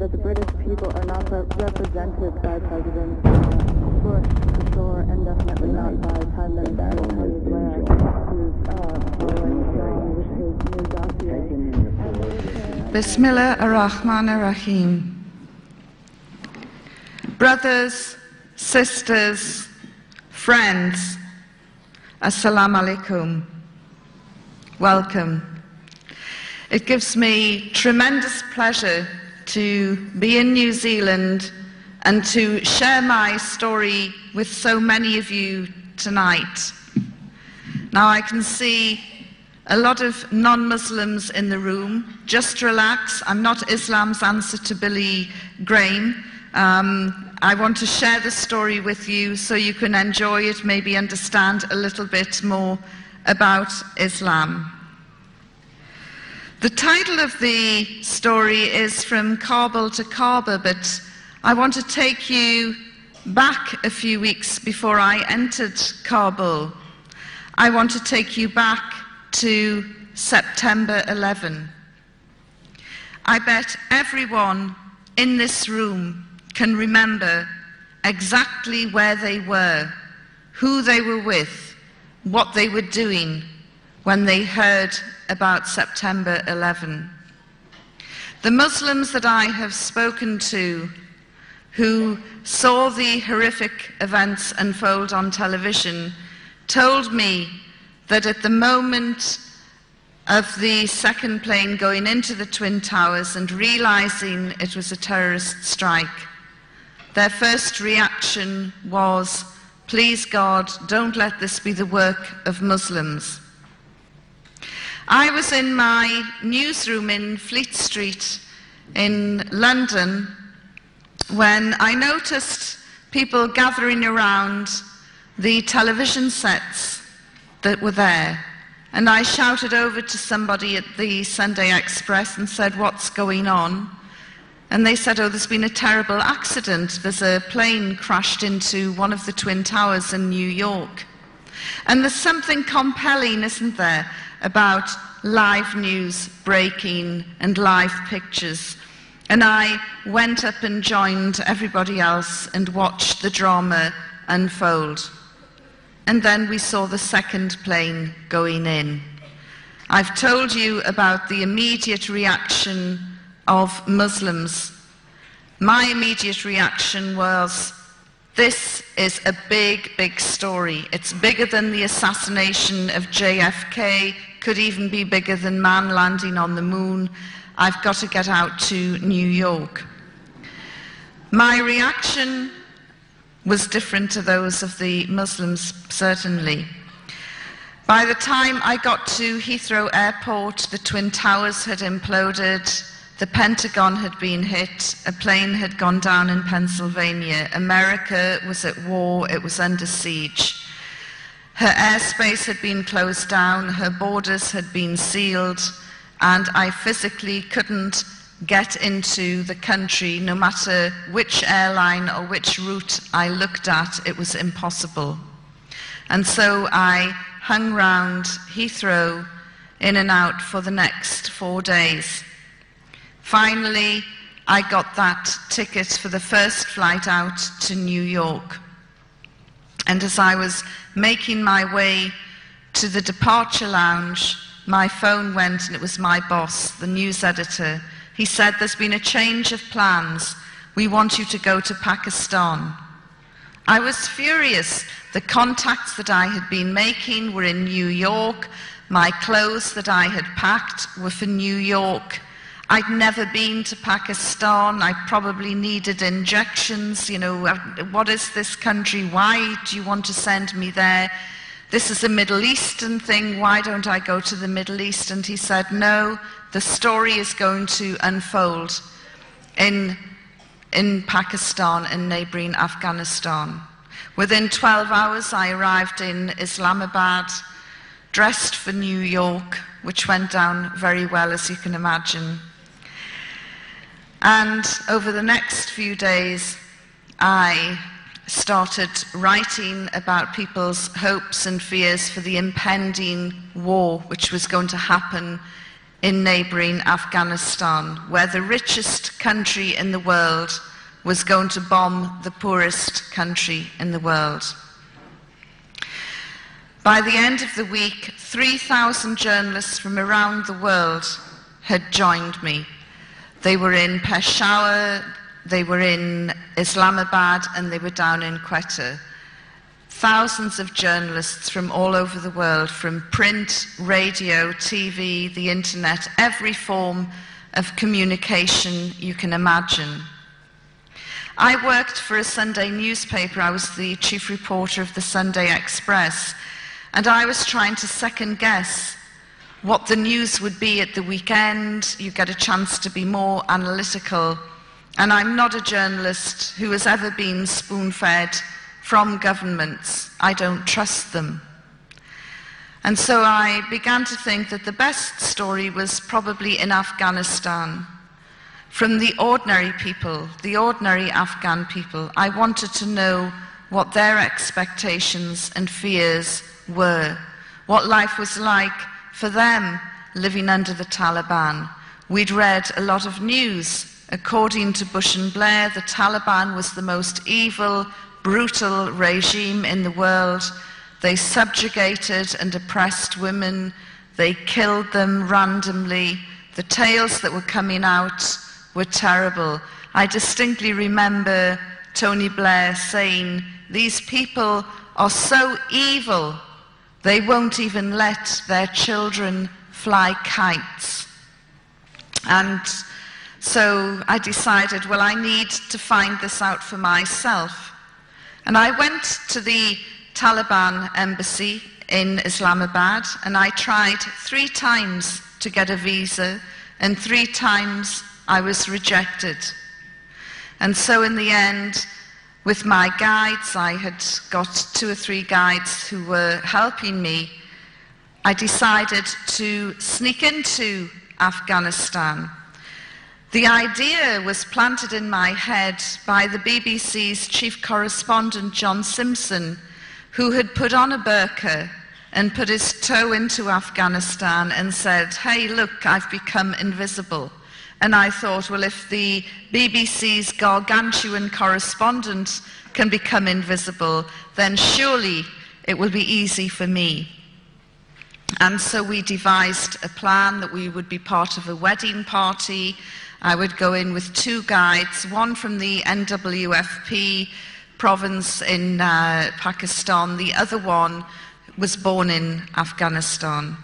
that the British people are not represented by President Bush, for sure, and definitely not by Prime Minister Tony Blair, who's following along with his new dossier. Bismillah ar-Rahman ar-Rahim. Brothers, sisters, friends, Assalamu alaikum. Welcome. It gives me tremendous pleasure to be in New Zealand and to share my story with so many of you tonight. Now I can see a lot of non-Muslims in the room. Just relax, I'm not Islam's answer to Billy Graham. I want to share the story with you so you can enjoy it, maybe understand a little bit more about Islam. The title of the story is From Kabul to Kaaba, but I want to take you back a few weeks before I entered Kabul. I want to take you back to September 11. I bet everyone in this room can remember exactly where they were, who they were with, what they were doing when they heard about September 11. The Muslims that I have spoken to who saw the horrific events unfold on television told me that at the moment of the second plane going into the Twin Towers and realizing it was a terrorist strike, their first reaction was, "Please God, don't let this be the work of Muslims." I was in my newsroom in Fleet Street in London when I noticed people gathering around the television sets that were there. And I shouted over to somebody at the Sunday Express and said, "What's going on?" And they said, "Oh, there's been a terrible accident. There's a plane crashed into one of the Twin Towers in New York." And there's something compelling, isn't there, about live news breaking and live pictures. And I went up and joined everybody else and watched the drama unfold. And then we saw the second plane going in. I've told you about the immediate reaction of Muslims. My immediate reaction was, this is a big, big story. It's bigger than the assassination of JFK, could even be bigger than man landing on the moon. I've got to get out to New York. My reaction was different to those of the Muslims, certainly. By the time I got to Heathrow Airport, the Twin Towers had imploded, the Pentagon had been hit, a plane had gone down in Pennsylvania, America was at war, it was under siege. Her airspace had been closed down, her borders had been sealed, and I physically couldn't get into the country. No matter which airline or which route I looked at, it was impossible. And so I hung round Heathrow in and out for the next 4 days. Finally, I got that ticket for the first flight out to New York. And as I was making my way to the departure lounge, my phone went, and it was my boss, the news editor. He said, "There's been a change of plans. We want you to go to Pakistan." I was furious. The contacts that I had been making were in New York. My clothes that I had packed were for New York. I'd never been to Pakistan. I probably needed injections. You know, what is this country? Why do you want to send me there? This is a Middle Eastern thing. Why don't I go to the Middle East? And he said, "No, the story is going to unfold in Pakistan and neighboring Afghanistan." Within 12 hours, I arrived in Islamabad, dressed for New York, which went down very well, as you can imagine. And over the next few days, I started writing about people's hopes and fears for the impending war which was going to happen in neighboring Afghanistan, where the richest country in the world was going to bomb the poorest country in the world. By the end of the week, 3,000 journalists from around the world had joined me. They were in Peshawar, they were in Islamabad, and they were down in Quetta. Thousands of journalists from all over the world, from print, radio, TV, the internet, every form of communication you can imagine. I worked for a Sunday newspaper. I was the chief reporter of the Sunday Express, and I was trying to second guess what the news would be at the weekend. You get a chance to be more analytical. And I'm not a journalist who has ever been spoon-fed from governments. I don't trust them. And so I began to think that the best story was probably in Afghanistan. From the ordinary people, the ordinary Afghan people, I wanted to know what their expectations and fears were, what life was like for them living under the Taliban. We'd read a lot of news. According to Bush and Blair, the Taliban was the most evil, brutal regime in the world. They subjugated and oppressed women. They killed them randomly. The tales that were coming out were terrible. I distinctly remember Tony Blair saying, "These people are so evil, they won't even let their children fly kites." And so I decided, well, I need to find this out for myself. And I went to the Taliban embassy in Islamabad, and I tried 3 times to get a visa, and 3 times I was rejected. And so in the end, with my guides, I had got 2 or 3 guides who were helping me, I decided to sneak into Afghanistan. The idea was planted in my head by the BBC's chief correspondent, John Simpson, who had put on a burqa and put his toe into Afghanistan and said, "Hey, look, I've become invisible." And I thought, well, if the BBC's gargantuan correspondent can become invisible, then surely it will be easy for me. And so we devised a plan that we would be part of a wedding party. I would go in with 2 guides, one from the NWFP province in Pakistan, the other one was born in Afghanistan.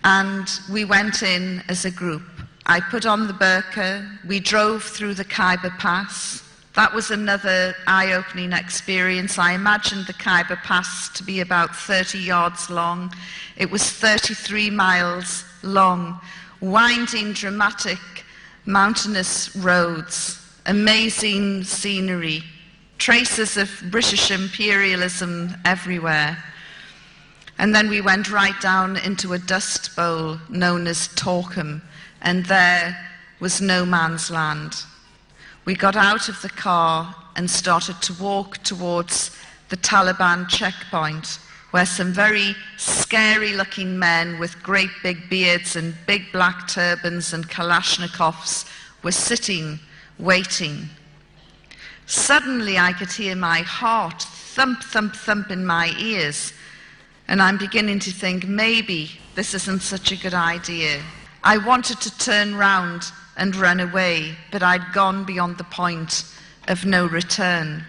And we went in as a group. I put on the burqa, we drove through the Khyber Pass. That was another eye-opening experience. I imagined the Khyber Pass to be about 30 yards long. It was 33 miles long, winding, dramatic, mountainous roads, amazing scenery, traces of British imperialism everywhere. And then we went right down into a dust bowl known as Torkham, and there was no man's land. We got out of the car and started to walk towards the Taliban checkpoint, where some very scary-looking men with great big beards and big black turbans and Kalashnikovs were sitting, waiting. Suddenly I could hear my heart thump, thump, thump in my ears, and I'm beginning to think, maybe this isn't such a good idea. I wanted to turn round and run away, but I'd gone beyond the point of no return.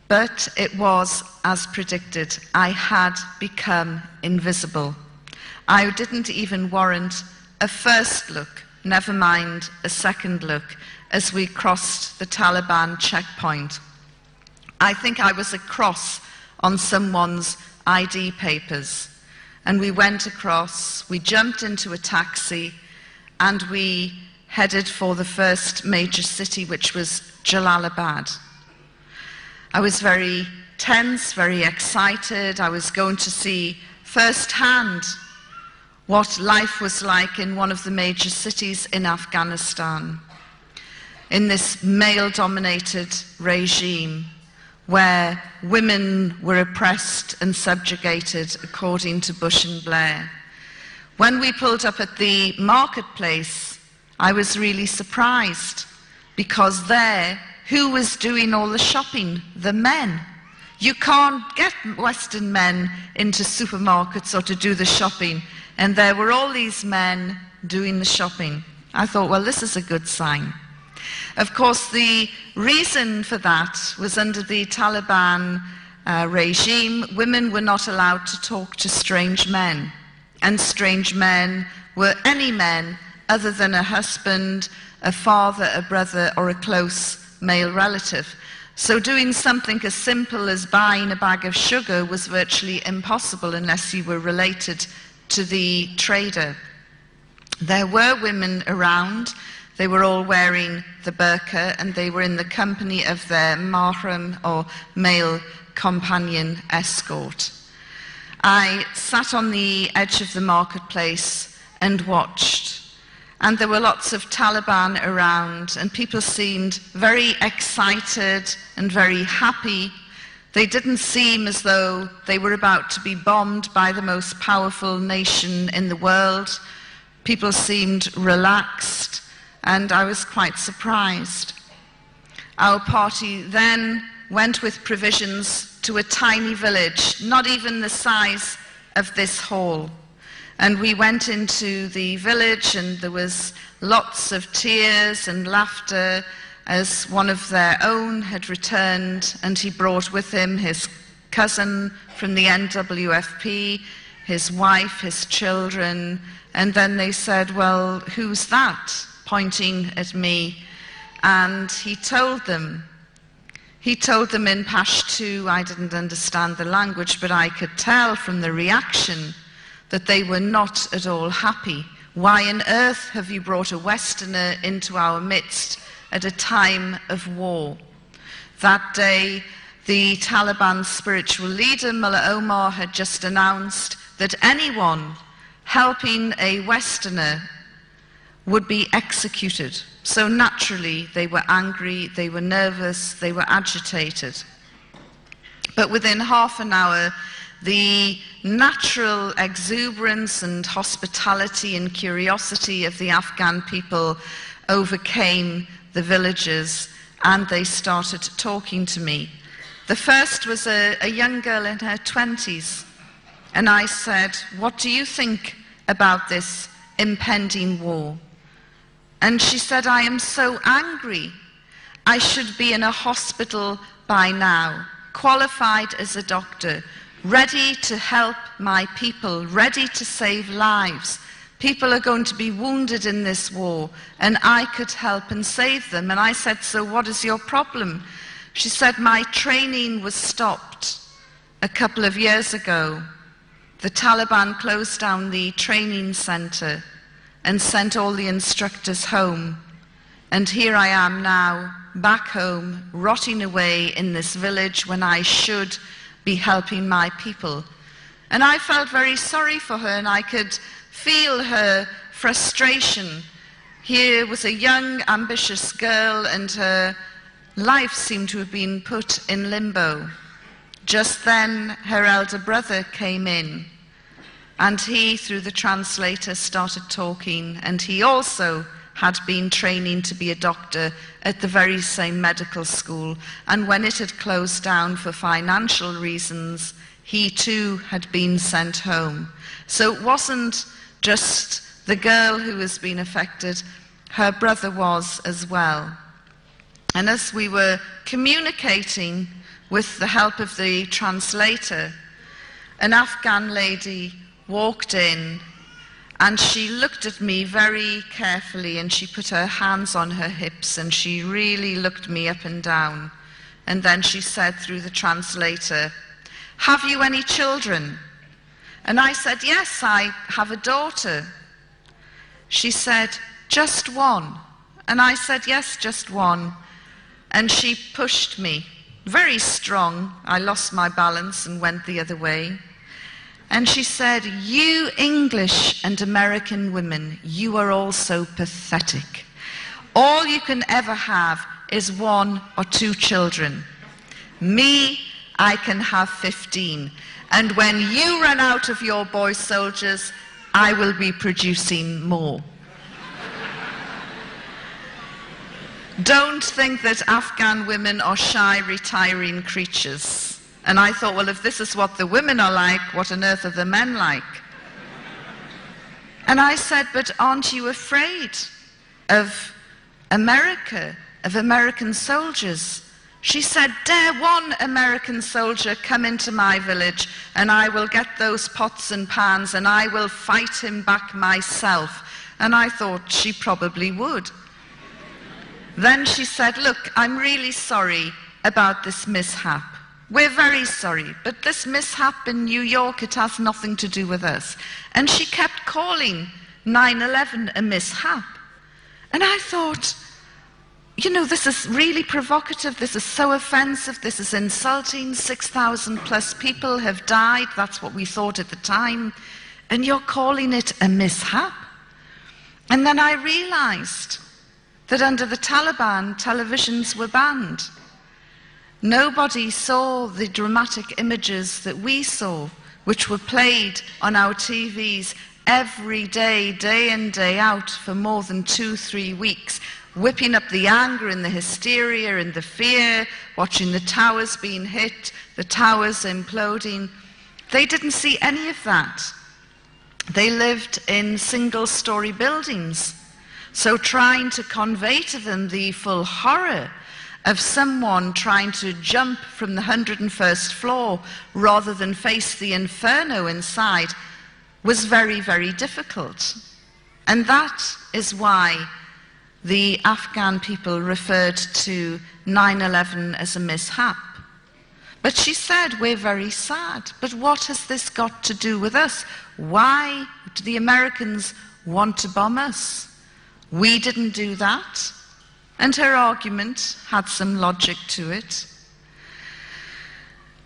But it was as predicted. I had become invisible. I didn't even warrant a first look, never mind a second look, as we crossed the Taliban checkpoint. I think I was a cross on someone's ID papers. And we went across, we jumped into a taxi, and we headed for the first major city, which was Jalalabad. I was very tense, very excited. I was going to see firsthand what life was like in one of the major cities in Afghanistan, in this male-dominated regime where women were oppressed and subjugated according to Bush and Blair. When we pulled up at the marketplace, I was really surprised, because there, who was doing all the shopping? The men. You can't get Western men into supermarkets or to do the shopping, and there were all these men doing the shopping. I thought, well, this is a good sign. Of course, the reason for that was under the Taliban regime, women were not allowed to talk to strange men, and strange men were any men other than a husband, a father, a brother, or a close male relative. So doing something as simple as buying a bag of sugar was virtually impossible unless you were related to the trader. There were women around. They were all wearing the burqa, and they were in the company of their mahram, or male companion escort. I sat on the edge of the marketplace and watched. And there were lots of Taliban around, and people seemed very excited and very happy. They didn't seem as though they were about to be bombed by the most powerful nation in the world. People seemed relaxed, and I was quite surprised. Our party then went with provisions to a tiny village, not even the size of this hall. And we went into the village, and there was lots of tears and laughter as one of their own had returned, and he brought with him his cousin from the NWFP, his wife, his children. And then they said, well, who's that? Pointing at me. And he told them in Pashto. I didn't understand the language, but I could tell from the reaction that they were not at all happy. Why on earth have you brought a Westerner into our midst at a time of war? That day, the Taliban spiritual leader, Mullah Omar, had just announced that anyone helping a Westerner would be executed. So naturally, they were angry, they were nervous, they were agitated. But within half an hour, the natural exuberance and hospitality and curiosity of the Afghan people overcame the villagers, and they started talking to me. The first was a young girl in her 20s, and I said, what do you think about this impending war? And she said, I am so angry. I should be in a hospital by now, qualified as a doctor, ready to help my people, ready to save lives. People are going to be wounded in this war, and I could help and save them. And I said, so what is your problem? She said, my training was stopped a couple of years ago. The Taliban closed down the training center and sent all the instructors home. And here I am now, back home, rotting away in this village when I should be helping my people. And I felt very sorry for her, and I could feel her frustration. Here was a young, ambitious girl, and her life seemed to have been put in limbo. Just then, her elder brother came in, and he, through the translator, started talking, and he also had been training to be a doctor at the very same medical school, and when it had closed down for financial reasons, he too had been sent home. So it wasn't just the girl who was being affected, her brother was as well. And as we were communicating with the help of the translator, an Afghan lady walked in, and she looked at me very carefully, and she put her hands on her hips, and she really looked me up and down. And then she said through the translator, have you any children? And I said, yes, I have a daughter. She said, just one? And I said, yes, just one. And she pushed me, very strong. I lost my balance and went the other way. And she said, you English and American women, you are all so pathetic. All you can ever have is 1 or 2 children. Me, I can have 15. And when you run out of your boy soldiers, I will be producing more. Don't think that Afghan women are shy, retiring creatures. And I thought, well, if this is what the women are like, what on earth are the men like? And I said, but aren't you afraid of America, of American soldiers? She said, dare one American soldier come into my village and I will get those pots and pans and I will fight him back myself. And I thought she probably would. Then she said, look, I'm really sorry about this mishap. We're very sorry, but this mishap in New York, it has nothing to do with us. And she kept calling 9/11 a mishap. And I thought, you know, this is really provocative, this is so offensive, this is insulting, 6,000 plus people have died, that's what we thought at the time, and you're calling it a mishap? And then I realized that under the Taliban, televisions were banned. Nobody saw the dramatic images that we saw, which were played on our TVs every day, day in, day out, for more than 2-3 weeks, whipping up the anger and the hysteria and the fear, watching the towers being hit, the towers imploding. They didn't see any of that. They lived in single-story buildings. So trying to convey to them the full horror of someone trying to jump from the 101st floor rather than face the inferno inside was very, very difficult. And that is why the Afghan people referred to 9/11 as a mishap. But she said, we're very sad. But what has this got to do with us? Why do the Americans want to bomb us? We didn't do that. And her argument had some logic to it.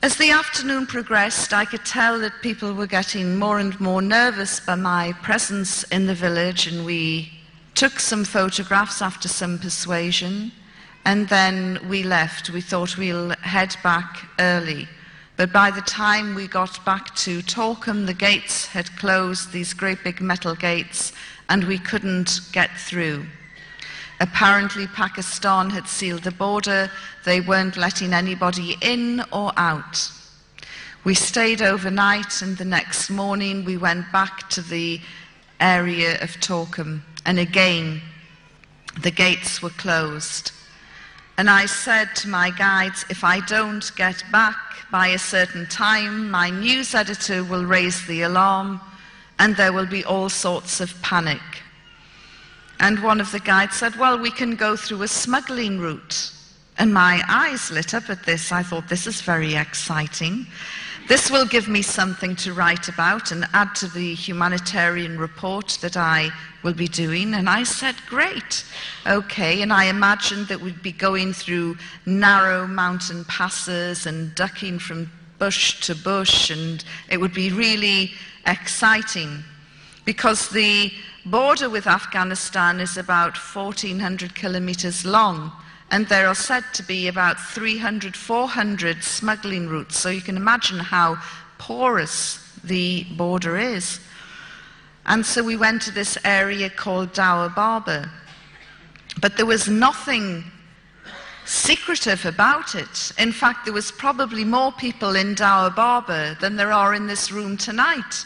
As the afternoon progressed, I could tell that people were getting more and more nervous by my presence in the village, and we took some photographs after some persuasion, and then we left. We thought we'll head back early. But by the time we got back to Torkham, the gates had closed, these great big metal gates, and we couldn't get through. Apparently Pakistan had sealed the border. They weren't letting anybody in or out. We stayed overnight, and the next morning we went back to the area of Torkham, and again the gates were closed. And I said to my guides, if I don't get back by a certain time, my news editor will raise the alarm and there will be all sorts of panic. And one of the guides said, well, we can go through a smuggling route. And my eyes lit up at this. I thought, this is very exciting. This will give me something to write about and add to the humanitarian report that I will be doing. And I said, great, okay. And I imagined that we'd be going through narrow mountain passes and ducking from bush to bush, and it would be really exciting because the border with Afghanistan is about 1,400 kilometers long, and there are said to be about 300, 400 smuggling routes. So you can imagine how porous the border is. And so we went to this area called Dower Barber. But there was nothing secretive about it. In fact, there was probably more people in Dower Barber than there are in this room tonight.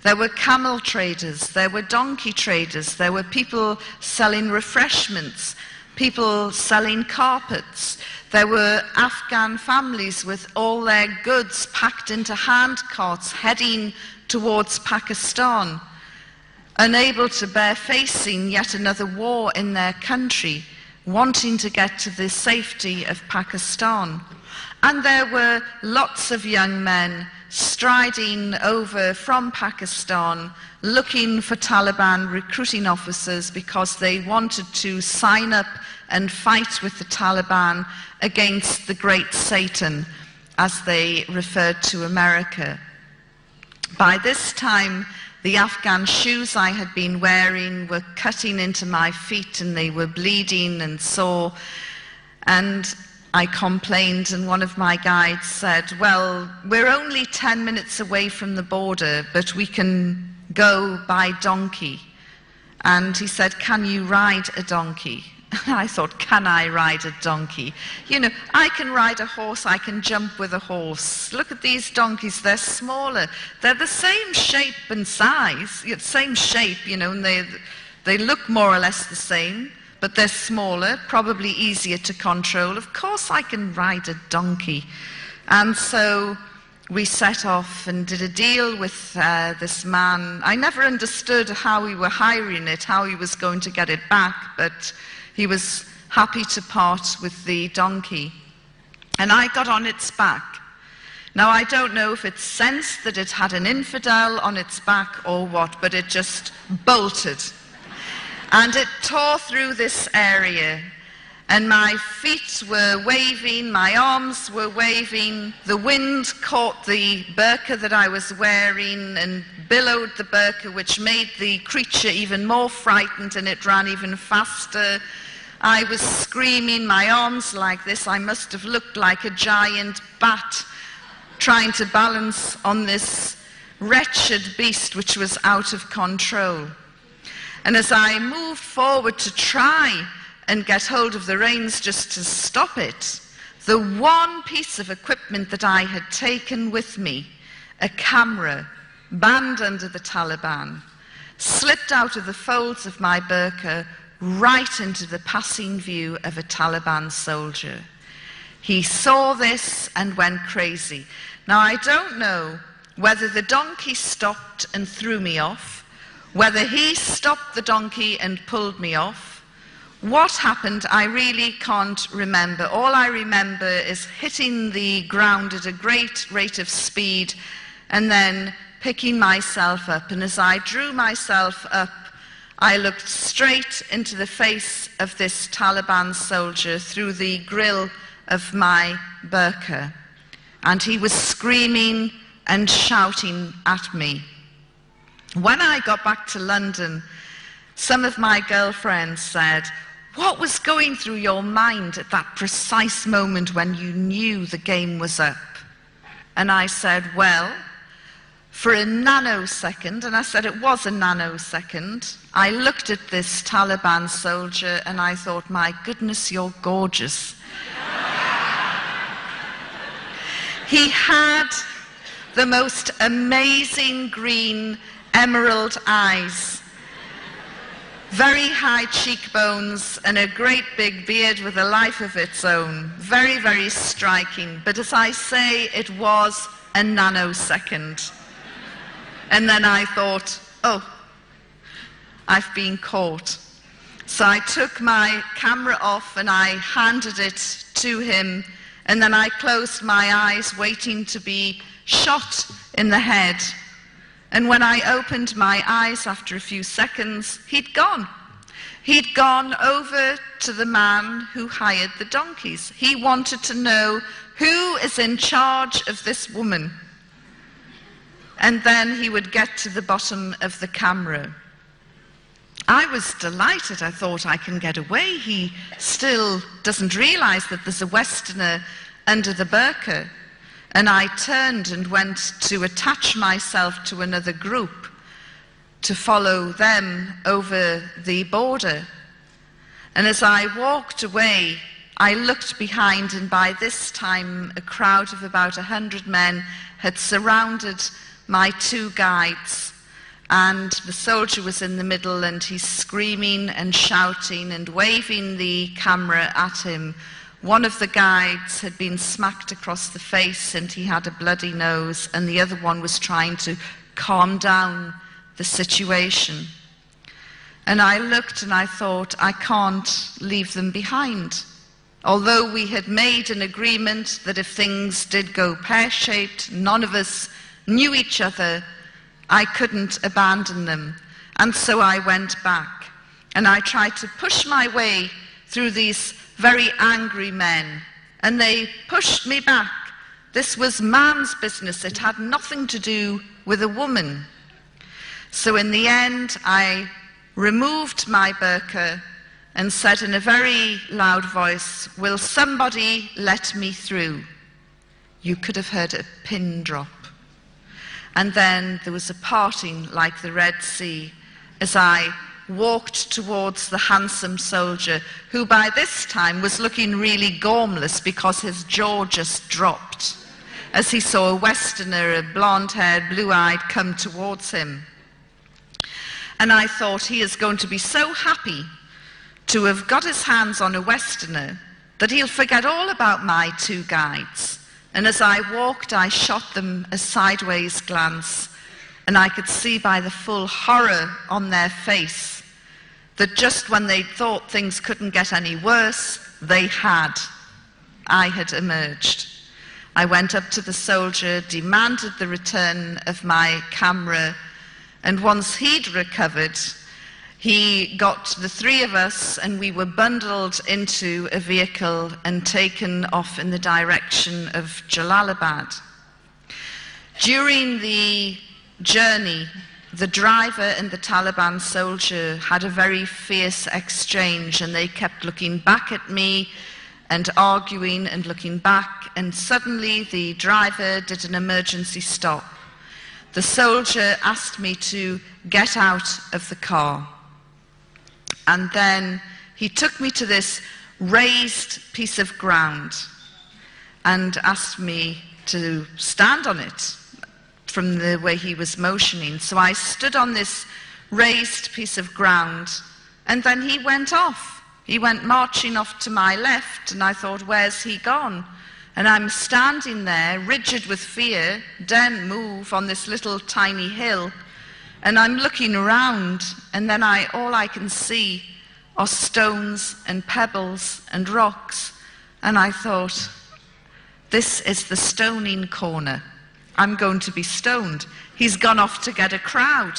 There were camel traders, there were donkey traders, there were people selling refreshments, people selling carpets. There were Afghan families with all their goods packed into hand carts heading towards Pakistan, unable to bear facing yet another war in their country, wanting to get to the safety of Pakistan. And there were lots of young men striding over from Pakistan, looking for Taliban recruiting officers because they wanted to sign up and fight with the Taliban against the Great Satan, as they referred to America. By this time, the Afghan shoes I had been wearing were cutting into my feet and they were bleeding and sore. And I complained, and one of my guides said, well, we're only 10 minutes away from the border, but we can go by donkey. And he said, "Can you ride a donkey?" And I thought, can I ride a donkey? You know, I can ride a horse, I can jump with a horse. Look at these donkeys, they're smaller. They're the same shape and size, same shape, you know, and they look more or less the same, but they're smaller, probably easier to control. Of course I can ride a donkey. And so we set off and did a deal with this man. I never understood how we were hiring it, how he was going to get it back, but he was happy to part with the donkey. And I got on its back. Now, I don't know if it sensed that it had an infidel on its back or what, but it just bolted. And it tore through this area. And my feet were waving, my arms were waving. The wind caught the burqa that I was wearing and billowed the burqa, which made the creature even more frightened, and it ran even faster. I was screaming, my arms like this. I must have looked like a giant bat trying to balance on this wretched beast which was out of control. And as I moved forward to try and get hold of the reins just to stop it, the one piece of equipment that I had taken with me, a camera banned under the Taliban, slipped out of the folds of my burqa right into the passing view of a Taliban soldier. He saw this and went crazy. Now, I don't know whether the donkey stopped and threw me off, whether he stopped the donkey and pulled me off. What happened, I really can't remember. All I remember is hitting the ground at a great rate of speed and then picking myself up. And as I drew myself up, I looked straight into the face of this Taliban soldier through the grill of my burqa. And he was screaming and shouting at me. When I got back to London, some of my girlfriends said, "What was going through your mind at that precise moment when you knew the game was up?" And I said, well, for a nanosecond, and I said it was a nanosecond, I looked at this Taliban soldier and I thought, my goodness, you're gorgeous. He had the most amazing green emerald eyes, very high cheekbones, and a great big beard with a life of its own. Very, very striking. But as I say, it was a nanosecond. And then I thought, oh, I've been caught. So I took my camera off and I handed it to him, and then I closed my eyes, waiting to be shot in the head. And when I opened my eyes after a few seconds, he'd gone. He'd gone over to the man who hired the donkeys. He wanted to know who is in charge of this woman. And then he would get to the bottom of the camera. I was delighted. I thought, I can get away. He still doesn't realize that there's a Westerner under the burqa. And I turned and went to attach myself to another group to follow them over the border. And as I walked away, I looked behind, and by this time a crowd of about 100 men had surrounded my two guides, and the soldier was in the middle, and he's screaming and shouting and waving the camera at him. One of the guides had been smacked across the face and he had a bloody nose, and the other one was trying to calm down the situation. And I looked and I thought, I can't leave them behind. Although we had made an agreement that if things did go pear-shaped, none of us knew each other, I couldn't abandon them. And so I went back and I tried to push my way through these very angry men, and they pushed me back. This was man's business. It had nothing to do with a woman. So in the end, I removed my burqa and said in a very loud voice, "Will somebody let me through?" You could have heard a pin drop. And then there was a parting like the Red Sea as I walked towards the handsome soldier, who by this time was looking really gormless because his jaw just dropped as he saw a Westerner, a blonde-haired, blue-eyed, come towards him. And I thought, he is going to be so happy to have got his hands on a Westerner that he'll forget all about my two guides. And as I walked, I shot them a sideways glance, and I could see by the full horror on their face that just when they thought things couldn't get any worse, they had. I had emerged. I went up to the soldier, demanded the return of my camera, and once he'd recovered, he got the three of us and we were bundled into a vehicle and taken off in the direction of Jalalabad. During the journey, the driver and the Taliban soldier had a very fierce exchange, and they kept looking back at me and arguing and looking back, and suddenly the driver did an emergency stop. The soldier asked me to get out of the car, and then he took me to this raised piece of ground and asked me to stand on it from the way he was motioning. So I stood on this raised piece of ground, and then he went off. He went marching off to my left, and I thought, where's he gone? And I'm standing there, rigid with fear, daren't move on this little tiny hill, and I'm looking around, and then all I can see are stones and pebbles and rocks, and I thought, this is the stoning corner. I'm going to be stoned. He's gone off to get a crowd.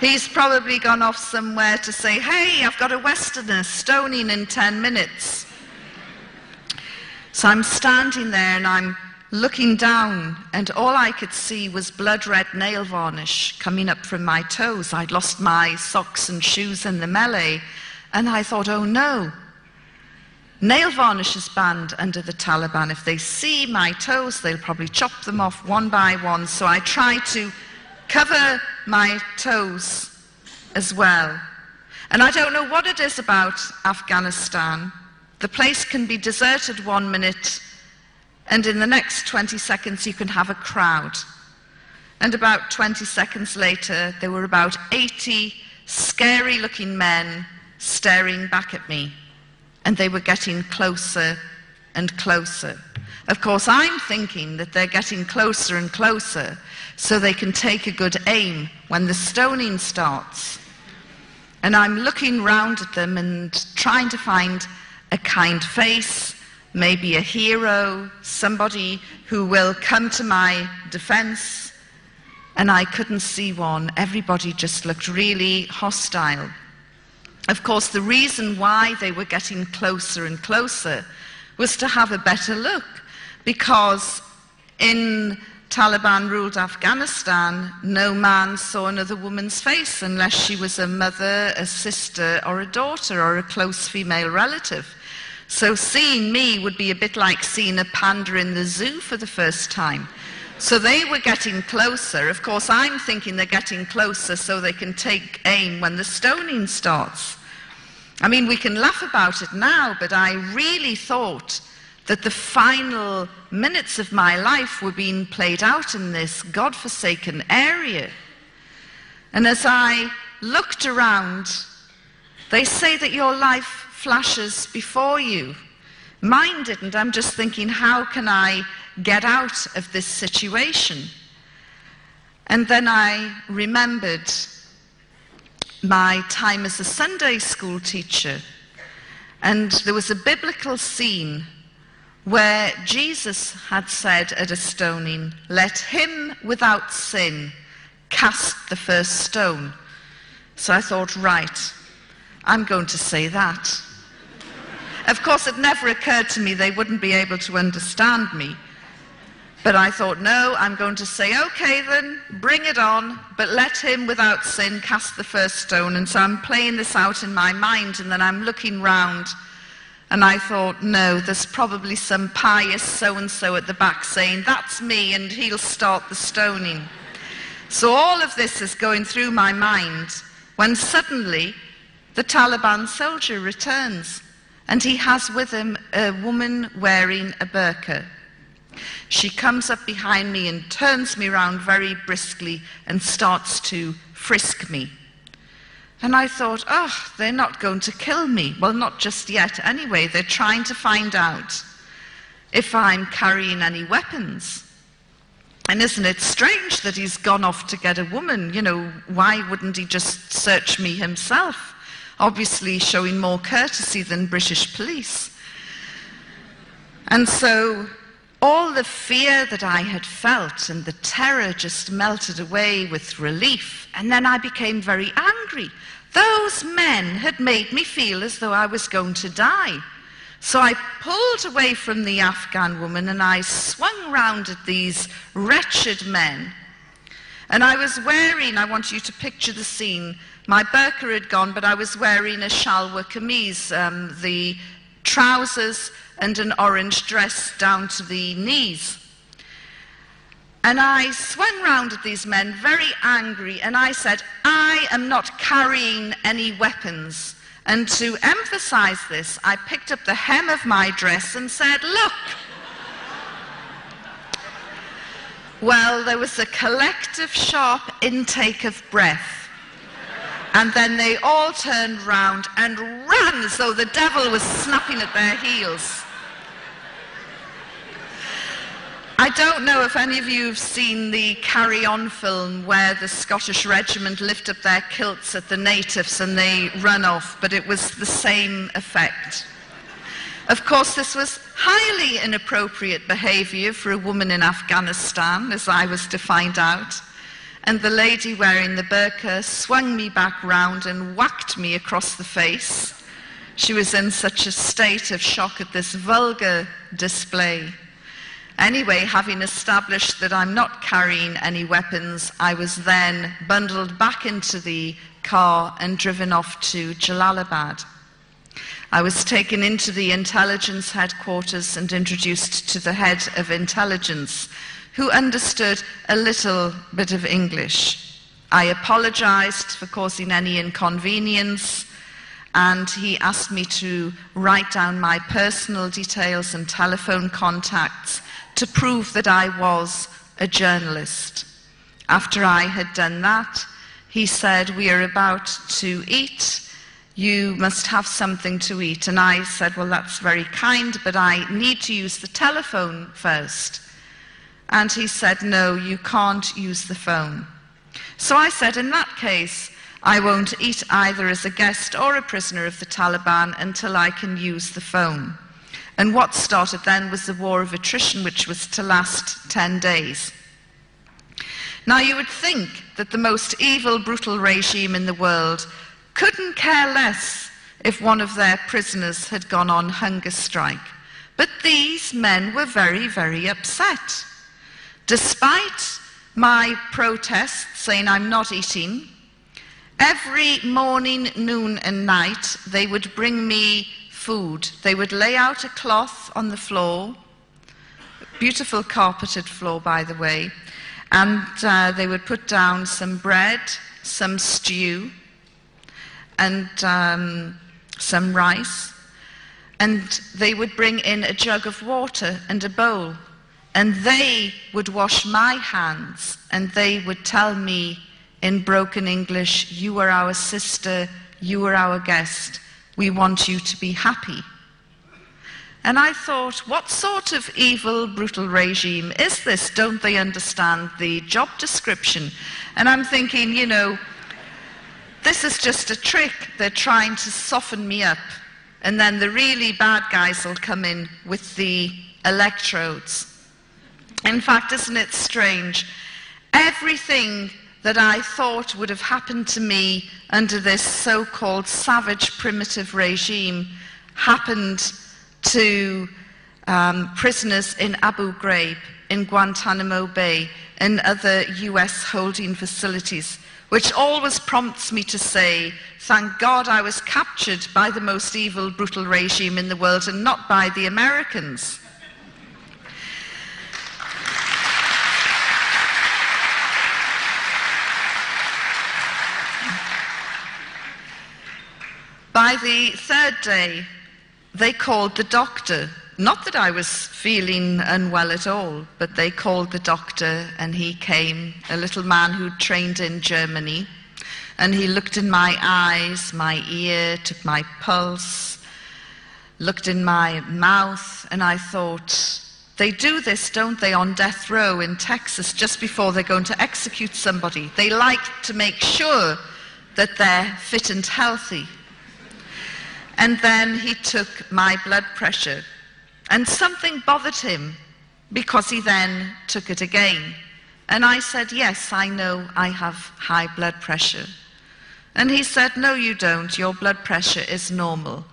He's probably gone off somewhere to say, hey, I've got a Westerner stoning in 10 minutes. So I'm standing there and I'm looking down, and all I could see was blood-red nail varnish coming up from my toes. I'd lost my socks and shoes in the melee, and I thought, oh no. Nail varnish is banned under the Taliban. If they see my toes, they'll probably chop them off one by one. So I tried to cover my toes as well. And I don't know what it is about Afghanistan. The place can be deserted 1 minute, and in the next 20 seconds you can have a crowd. And about 20 seconds later, there were about 80 scary-looking men staring back at me. And they were getting closer and closer. Of course, I'm thinking that they're getting closer and closer so they can take a good aim when the stoning starts. And I'm looking round at them and trying to find a kind face, maybe a hero, somebody who will come to my defense. And I couldn't see one. Everybody just looked really hostile. Of course, the reason why they were getting closer and closer was to have a better look, because in Taliban-ruled Afghanistan, no man saw another woman's face unless she was a mother, a sister, or a daughter, or a close female relative. So seeing me would be a bit like seeing a panda in the zoo for the first time. So they were getting closer. Of course, I'm thinking they're getting closer so they can take aim when the stoning starts. I mean, we can laugh about it now, but I really thought that the final minutes of my life were being played out in this godforsaken area. And as I looked around, they say that your life flashes before you. Mine didn't. I'm just thinking, how can I get out of this situation? And then I remembered my time as a Sunday school teacher, and there was a biblical scene where Jesus had said at a stoning, "Let him without sin cast the first stone." So I thought, right, I'm going to say that. Of course, it never occurred to me they wouldn't be able to understand me. But I thought, no, I'm going to say, okay then, bring it on, but let him without sin cast the first stone. And so I'm playing this out in my mind, and then I'm looking round, And I thought, no, there's probably some pious so-and-so at the back saying, that's me, and he'll start the stoning. So all of this is going through my mind when suddenly the Taliban soldier returns, and he has with him a woman wearing a burqa. She comes up behind me and turns me around very briskly and starts to frisk me. And I thought, oh, they're not going to kill me. Well, not just yet. Anyway, they're trying to find out if I'm carrying any weapons. And isn't it strange that he's gone off to get a woman? You know, why wouldn't he just search me himself? Obviously showing more courtesy than British police. And so all the fear that I had felt and the terror just melted away with relief. And then I became very angry. Those men had made me feel as though I was going to die. So I pulled away from the Afghan woman and I swung round at these wretched men. And I was wearing, I want you to picture the scene, my burqa had gone, but I was wearing a shalwar kameez, the trousers and an orange dress down to the knees. And I swung round at these men, very angry, and I said, I am not carrying any weapons. And to emphasize this, I picked up the hem of my dress and said, look. Well, there was a collective sharp intake of breath. And then they all turned round and ran as though the devil was snapping at their heels. I don't know if any of you have seen the Carry On film where the Scottish regiment lift up their kilts at the natives and they run off, but it was the same effect. Of course, this was highly inappropriate behavior for a woman in Afghanistan, as I was to find out. And the lady wearing the burqa swung me back round and whacked me across the face. She was in such a state of shock at this vulgar display. Anyway, having established that I'm not carrying any weapons, I was then bundled back into the car and driven off to Jalalabad. I was taken into the intelligence headquarters and introduced to the head of intelligence, who understood a little bit of English. I apologized for causing any inconvenience, and he asked me to write down my personal details and telephone contacts to prove that I was a journalist. After I had done that, he said, we are about to eat. You must have something to eat. And I said, well, that's very kind, but I need to use the telephone first. And he said, no, you can't use the phone. So I said, in that case, I won't eat either as a guest or a prisoner of the Taliban until I can use the phone. And what started then was the war of attrition, which was to last 10 days. Now, you would think that the most evil, brutal regime in the world couldn't care less if one of their prisoners had gone on hunger strike. But these men were very, very upset. Despite my protests saying I'm not eating, every morning, noon and night, they would bring me food. They would lay out a cloth on the floor, beautiful carpeted floor, by the way, and they would put down some bread, some stew, and some rice, and they would bring in a jug of water and a bowl, and they would wash my hands, and they would tell me in broken English, you are our sister, you are our guest, we want you to be happy. And I thought, what sort of evil, brutal regime is this? Don't they understand the job description? And I'm thinking, you know, this is just a trick. They're trying to soften me up. And then the really bad guys will come in with the electrodes. In fact, isn't it strange? Everything that I thought would have happened to me under this so-called savage primitive regime happened to prisoners in Abu Ghraib, in Guantanamo Bay, in other US holding facilities, which always prompts me to say, thank God I was captured by the most evil, brutal regime in the world and not by the Americans. By the third day, they called the doctor. Not that I was feeling unwell at all, but they called the doctor and he came, a little man who'd trained in Germany, and he looked in my eyes, my ear, took my pulse, looked in my mouth, and I thought, they do this, don't they, on death row in Texas just before they're going to execute somebody. They like to make sure that they're fit and healthy. And then he took my blood pressure, and something bothered him because he then took it again. And I said, yes, I know I have high blood pressure. And he said, no, you don't. Your blood pressure is normal.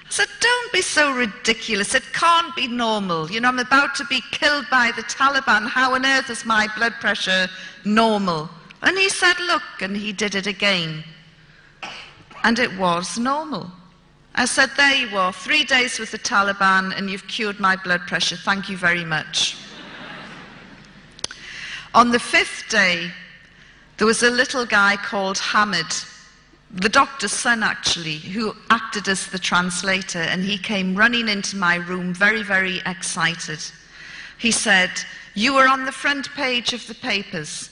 I said, don't be so ridiculous. It can't be normal. You know, I'm about to be killed by the Taliban. How on earth is my blood pressure normal? And he said, look, and he did it again. And it was normal. I said, there you are, 3 days with the Taliban and you've cured my blood pressure. Thank you very much. On the 5th day, there was a little guy called Hamid, the doctor's son actually, who acted as the translator, and he came running into my room very, very excited. He said, you were on the front page of the papers.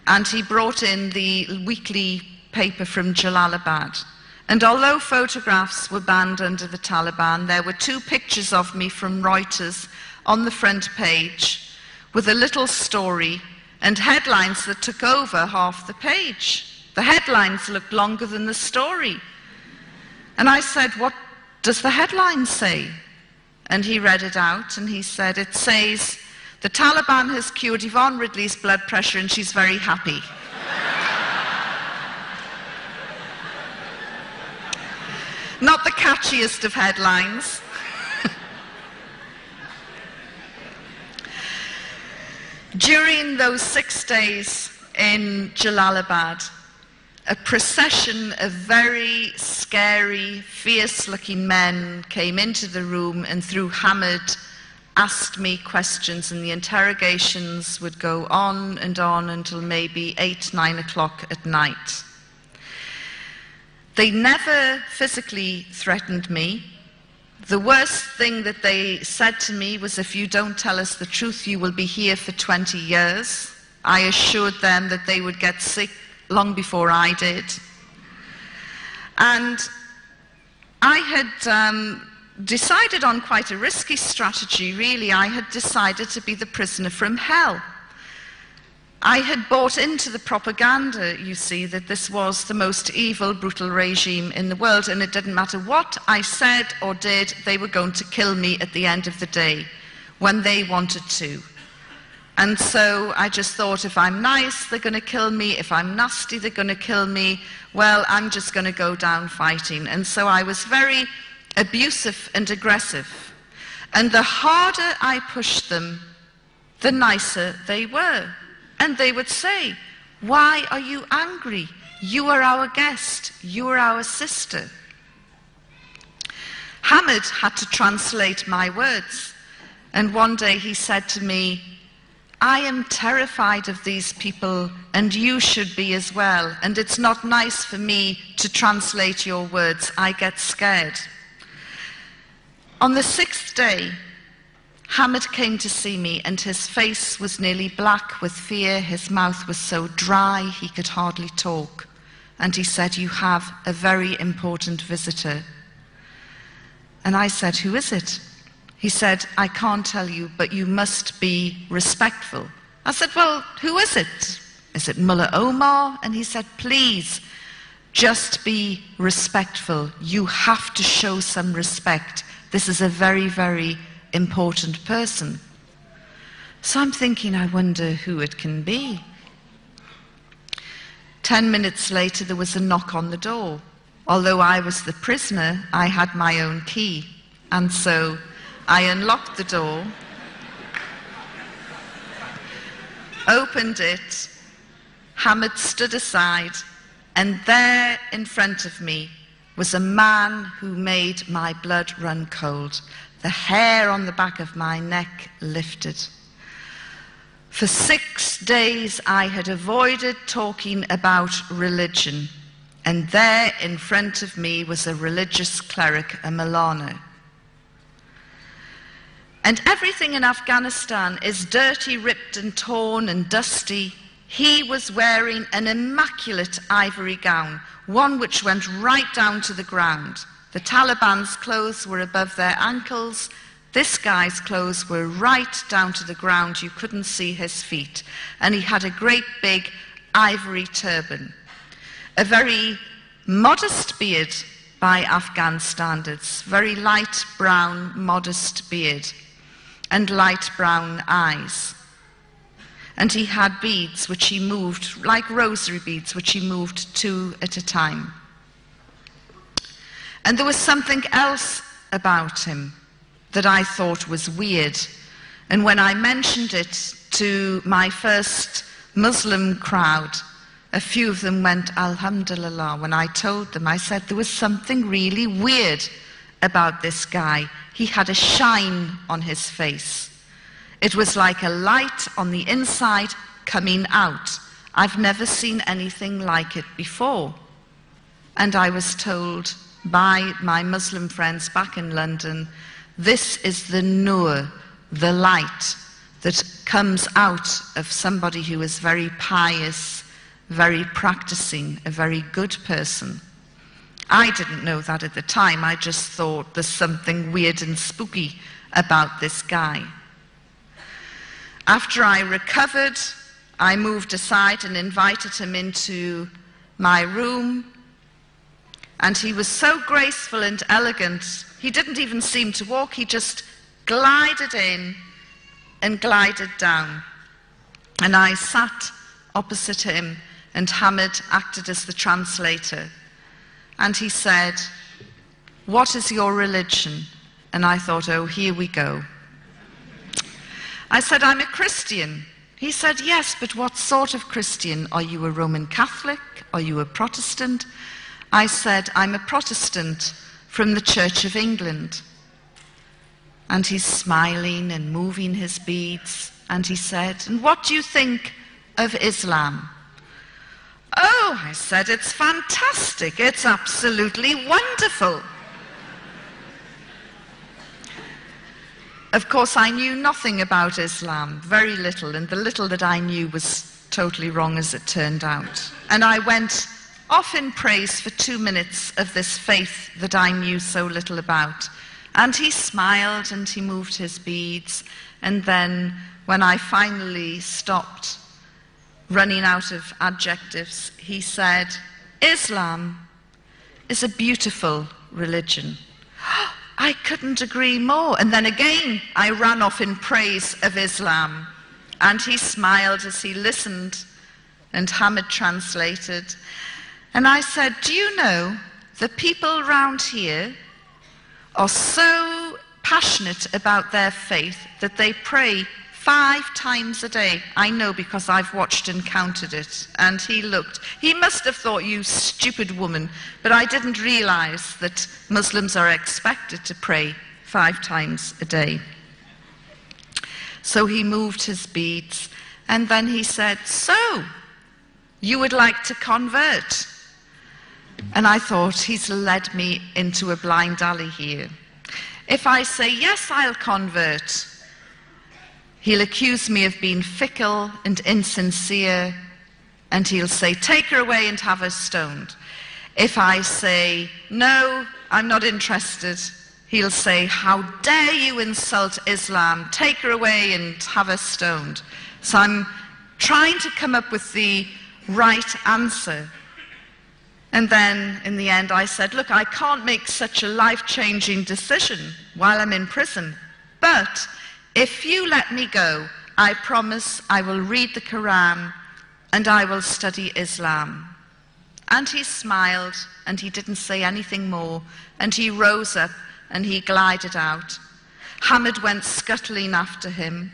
And he brought in the weekly paper from Jalalabad. And although photographs were banned under the Taliban, there were 2 pictures of me from Reuters on the front page with a little story and headlines that took over half the page. The headlines looked longer than the story. And I said, what does the headline say? And he read it out and he said, it says, the Taliban has cured Yvonne Ridley's blood pressure and she's very happy. Not the catchiest of headlines. During those 6 days in Jalalabad, a procession of very scary, fierce-looking men came into the room and through Hamid asked me questions, and the interrogations would go on until maybe 8, 9 o'clock at night. They never physically threatened me. The worst thing that they said to me was, if you don't tell us the truth, you will be here for 20 years. I assured them that they would get sick long before I did. And I had decided on quite a risky strategy, really. I had decided to be the prisoner from hell. I had bought into the propaganda, you see, that this was the most evil, brutal regime in the world, and it didn't matter what I said or did, they were going to kill me at the end of the day, when they wanted to. And so I just thought, if I'm nice, they're going to kill me. If I'm nasty, they're going to kill me. Well, I'm just going to go down fighting. And so I was very abusive and aggressive. And the harder I pushed them, the nicer they were. And they would say, why are you angry? You are our guest. You are our sister. Hamid had to translate my words. And one day he said to me, I am terrified of these people, and you should be as well. And it's not nice for me to translate your words. I get scared. On the 6th day, Hamid came to see me, and his face was nearly black with fear. His mouth was so dry he could hardly talk. And he said, you have a very important visitor. And I said, who is it? He said, I can't tell you, but you must be respectful. I said, well, who is it? Is it Mullah Omar? And he said, please, just be respectful. You have to show some respect. This is a very, very important person. So I'm thinking, I wonder who it can be. 10 minutes later, there was a knock on the door. Although I was the prisoner, I had my own key. And so I unlocked the door, opened it, Hamid stood aside, and there in front of me was a man who made my blood run cold. The hair on the back of my neck lifted. For 6 days I had avoided talking about religion, and there in front of me was a religious cleric, a Milano. And everything in Afghanistan is dirty, ripped and torn and dusty. He was wearing an immaculate ivory gown, one which went right down to the ground. The Taliban's clothes were above their ankles. This guy's clothes were right down to the ground. You couldn't see his feet. And he had a great big ivory turban. A very modest beard by Afghan standards. Very light brown, modest beard. And light brown eyes. And he had beads which he moved, like rosary beads, which he moved 2 at a time. And there was something else about him that I thought was weird. And when I mentioned it to my first Muslim crowd, a few of them went, Alhamdulillah. When I told them, I said there was something really weird about this guy. He had a shine on his face. It was like a light on the inside coming out. I've never seen anything like it before. And I was told by my Muslim friends back in London, this is the nur, the light that comes out of somebody who is very pious, very practicing, a very good person. I didn't know that at the time. I just thought there's something weird and spooky about this guy. After I recovered, I moved aside and invited him into my room. And he was so graceful and elegant, he didn't even seem to walk. He just glided in and glided down. And I sat opposite him, and Hamid acted as the translator. And he said, "What is your religion?" And I thought, oh, here we go. I said, "I'm a Christian." He said, "Yes, but what sort of Christian? Are you a Roman Catholic? Are you a Protestant?" I said, "I'm a Protestant from the Church of England." And he's smiling and moving his beads. And he said, "And what do you think of Islam?" "Oh," I said, "it's fantastic. It's absolutely wonderful." Of course, I knew nothing about Islam, very little, and the little that I knew was totally wrong as it turned out. And I went off in praise for 2 minutes of this faith that I knew so little about. And he smiled and he moved his beads. And then when I finally stopped running out of adjectives, he said, "Islam is a beautiful religion." I couldn't agree more. And then again, I ran off in praise of Islam. And he smiled as he listened, and Hamid translated. And I said, "Do you know, the people around here are so passionate about their faith that they pray 5 times a day. I know because I've watched and counted it." And he looked. He must have thought, "You stupid woman." But I didn't realize that Muslims are expected to pray 5 times a day. So he moved his beads. And then he said, "So, you would like to convert?" And I thought, he's led me into a blind alley here. If I say, "Yes, I'll convert," he'll accuse me of being fickle and insincere, and he'll say, "Take her away and have her stoned." If I say, "No, I'm not interested," he'll say, "How dare you insult Islam? Take her away and have her stoned." So I'm trying to come up with the right answer. And then, in the end, I said, "Look, I can't make such a life-changing decision while I'm in prison, but if you let me go, I promise I will read the Quran and I will study Islam." And he smiled, and he didn't say anything more, and he rose up and he glided out. Hamid went scuttling after him.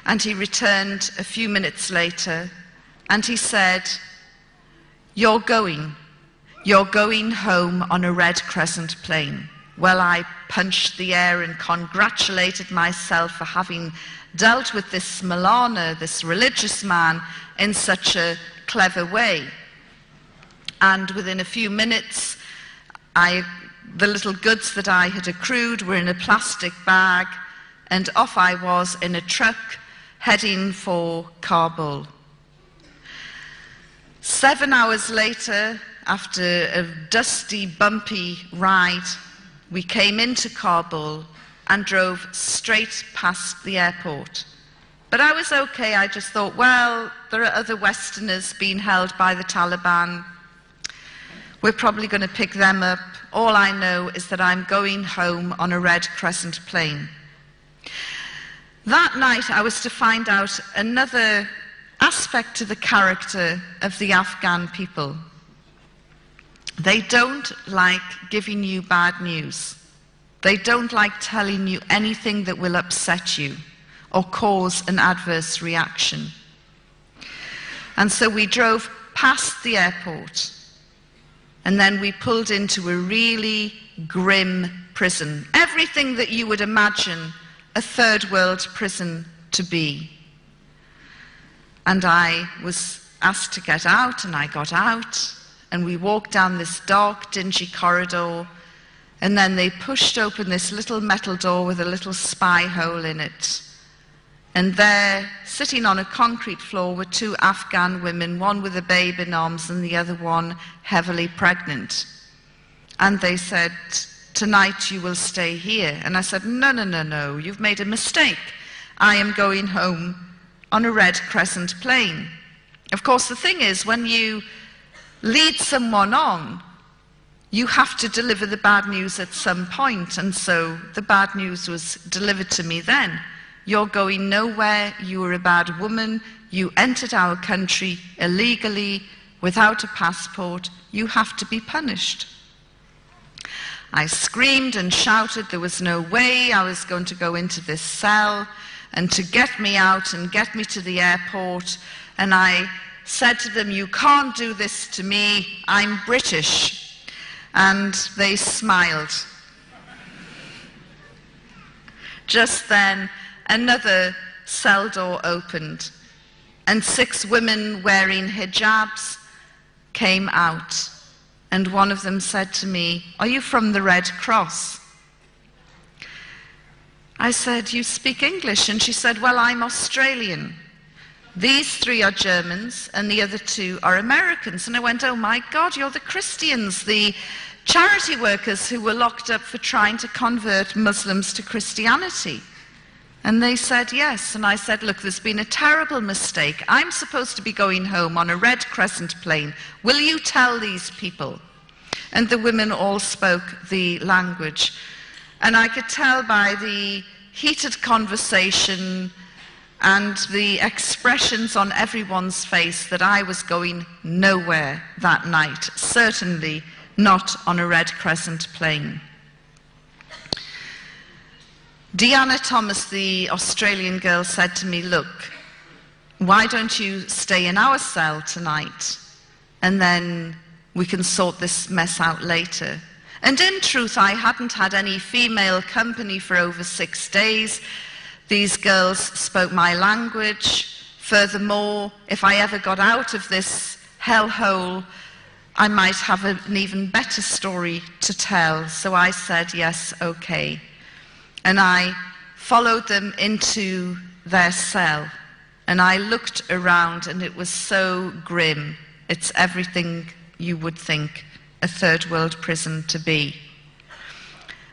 And he returned a few minutes later, and he said, "You're going home on a red crescent plane." Well, I punched the air and congratulated myself for having dealt with this Milana, this religious man, in such a clever way. And within a few minutes, the little goods that I had accrued were in a plastic bag, and off I was in a truck heading for Kabul. 7 hours later, after a dusty, bumpy ride, we came into Kabul and drove straight past the airport. But I was okay. I just thought, well, there are other Westerners being held by the Taliban. We're probably going to pick them up. All I know is that I'm going home on a red crescent plane. That night, I was to find out another aspect to the character of the Afghan people. They don't like giving you bad news. They don't like telling you anything that will upset you or cause an adverse reaction. And so we drove past the airport, and then we pulled into a really grim prison. Everything that you would imagine a third world prison to be. And I was asked to get out, and I got out. And we walked down this dark, dingy corridor, and then they pushed open this little metal door with a little spy hole in it. And there, sitting on a concrete floor, were two Afghan women, one with a babe in arms and the other one heavily pregnant. And they said, "Tonight you will stay here." And I said, No, you've made a mistake. I am going home on a red crescent plane. Of course, the thing is, when you lead someone on, you have to deliver the bad news at some point, and so the bad news was delivered to me then. You're going nowhere, you were a bad woman, you entered our country illegally, without a passport, you have to be punished. I screamed and shouted there was no way I was going to go into this cell, and to get me out and get me to the airport, and I said to them, "You can't do this to me, I'm British." And they smiled. Just then, another cell door opened, and 6 women wearing hijabs came out. And one of them said to me, "Are you from the Red Cross?" I said, "You speak English?" And she said, "Well, I'm Australian. These 3 are Germans, and the other 2 are Americans." And I went, "Oh my God, you're the Christians, the charity workers who were locked up for trying to convert Muslims to Christianity." And they said, "Yes." And I said, "Look, there's been a terrible mistake. I'm supposed to be going home on a red crescent plane. Will you tell these people?" And the women all spoke the language. And I could tell by the heated conversation and the expressions on everyone's face that I was going nowhere that night, certainly not on a red crescent plane. Deanna Thomas, the Australian girl, said to me, "Look, why don't you stay in our cell tonight, and then we can sort this mess out later." And in truth, I hadn't had any female company for over 6 days. These girls spoke my language. Furthermore, if I ever got out of this hellhole, I might have an even better story to tell. So I said, "Yes, okay." And I followed them into their cell. And I looked around, and it was so grim. It's everything you would think a third world prison to be.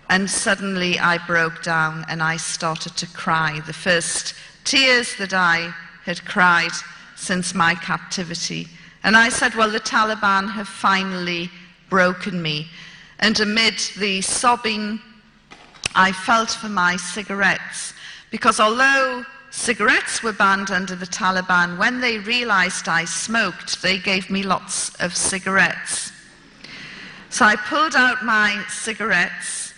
And suddenly I broke down and I started to cry. The first tears that I had cried since my captivity. And I said, "Well, the Taliban have finally broken me." And amid the sobbing, I felt for my cigarettes. Because although cigarettes were banned under the Taliban, when they realized I smoked, they gave me lots of cigarettes. So I pulled out my cigarettes,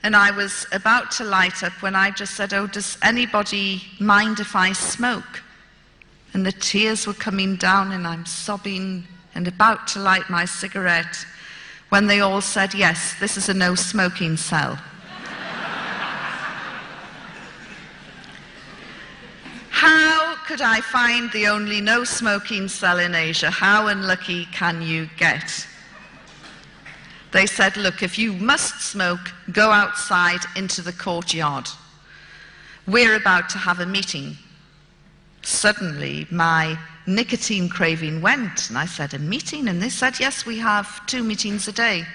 And I was about to light up when I just said, "Oh, does anybody mind if I smoke?" And the tears were coming down and I'm sobbing and about to light my cigarette when they all said, "Yes, this is a no smoking cell." How could I find the only no smoking cell in Asia? How unlucky can you get? They said, "Look, if you must smoke, go outside into the courtyard. We're about to have a meeting." Suddenly, my nicotine craving went, and I said, "A meeting?" And they said, "Yes, we have 2 meetings a day."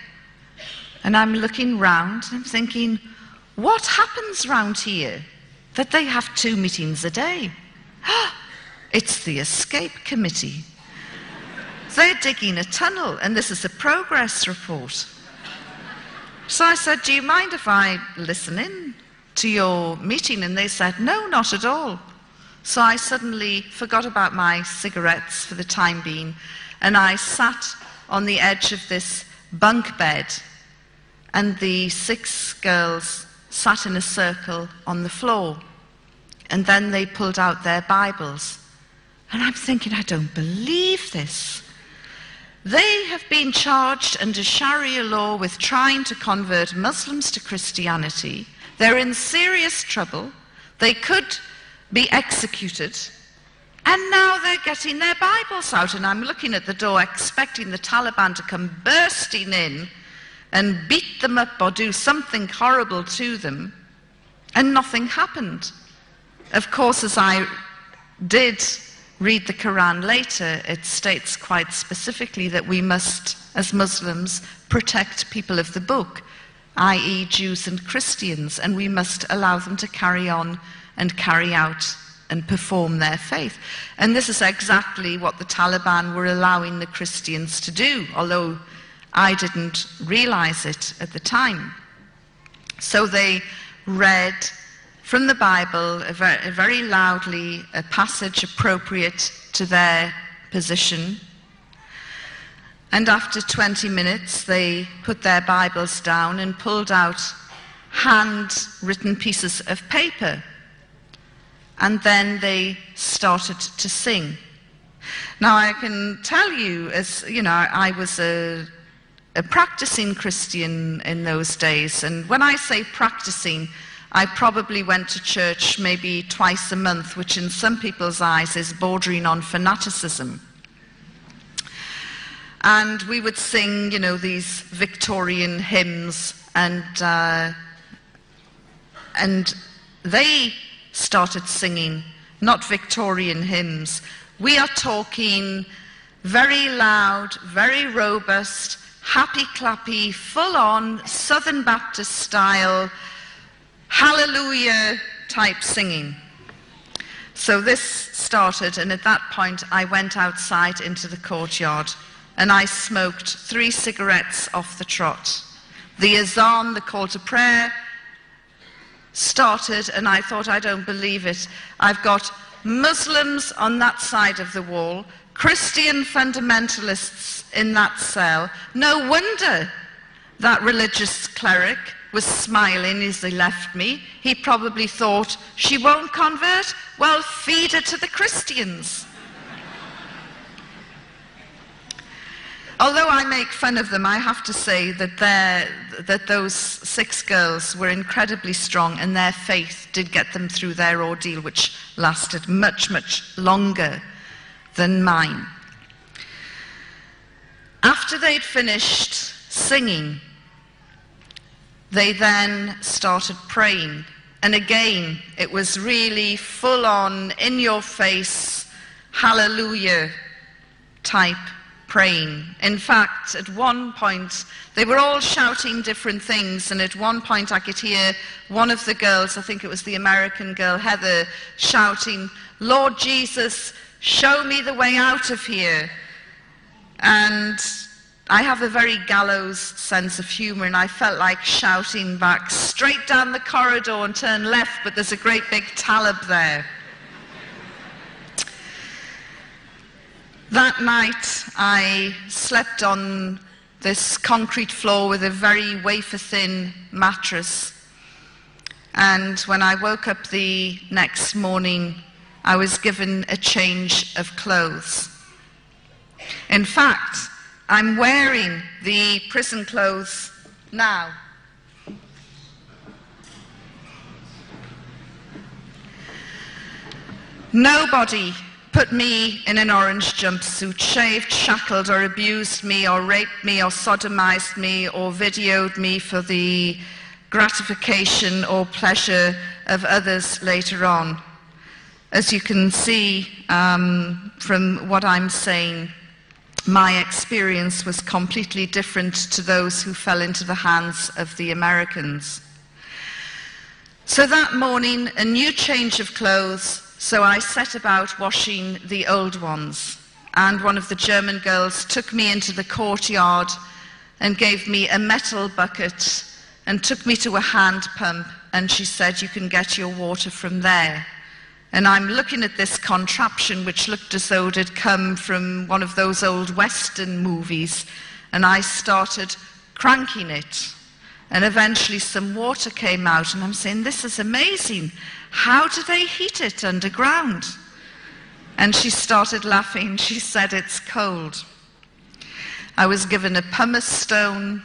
And I'm looking round, and I'm thinking, what happens round here that they have 2 meetings a day? It's the escape committee. They're digging a tunnel, and this is a progress report. So I said, "Do you mind if I listen in to your meeting?" And they said, "No, not at all." So I suddenly forgot about my cigarettes for the time being, and I sat on the edge of this bunk bed, and the 6 girls sat in a circle on the floor, and then they pulled out their Bibles. And I'm thinking, I don't believe this. They have been charged under Sharia law with trying to convert Muslims to Christianity. They're in serious trouble. They could be executed. And now they're getting their Bibles out. And I'm looking at the door expecting the Taliban to come bursting in and beat them up or do something horrible to them. And nothing happened. Of course, as I did read the Quran later, it states quite specifically that we must, as Muslims, protect people of the book, i.e. Jews and Christians, and we must allow them to carry on and carry out and perform their faith. And this is exactly what the Taliban were allowing the Christians to do, although I didn't realize it at the time. So they read from the Bible, very loudly, a passage appropriate to their position. And after 20 minutes, they put their Bibles down and pulled out hand-written pieces of paper. And then they started to sing. Now, I can tell you, as you know, I was a practicing Christian in those days. And when I say practicing, I probably went to church maybe twice a month, which in some people's eyes is bordering on fanaticism. And we would sing, you know, these Victorian hymns, and they started singing not Victorian hymns. We are talking very loud, very robust, happy-clappy, full-on Southern Baptist style, hallelujah type singing. So this started, and at that point I went outside into the courtyard and I smoked 3 cigarettes off the trot. The azan, the call to prayer, started, and I thought, I don't believe it. I've got Muslims on that side of the wall, Christian fundamentalists in that cell. No wonder that religious cleric was smiling as he left me. He probably thought, she won't convert? Well, feed her to the Christians. Although I make fun of them, I have to say that those 6 girls were incredibly strong, and their faith did get them through their ordeal, which lasted much, much longer than mine. After they'd finished singing, they then started praying. And again, it was really full-on, in-your-face, hallelujah type praying. In fact, at one point, they were all shouting different things, and at one point I could hear one of the girls, I think it was the American girl, Heather, shouting, "Lord Jesus, show me the way out of here." And I have a very gallows sense of humor, and I felt like shouting back, "Straight down the corridor and turn left, but there's a great big Talib there." That night, I slept on this concrete floor with a very wafer-thin mattress, And when I woke up the next morning, I was given a change of clothes. In fact, I'm wearing the prison clothes now. Nobody put me in an orange jumpsuit, shaved, shackled, or abused me, or raped me, or sodomized me, or videoed me for the gratification or pleasure of others later on. As you can see from what I'm saying, my experience was completely different to those who fell into the hands of the Americans. So that morning, a new change of clothes, so I set about washing the old ones. And one of the German girls took me into the courtyard and gave me a metal bucket and took me to a hand pump, and she said, "You can get your water from there." And I'm looking at this contraption which looked as though it had come from one of those old Western movies, and I started cranking it. And eventually some water came out, and I'm saying, "This is amazing. How do they heat it underground?" And she started laughing. She said, "It's cold." I was given a pumice stone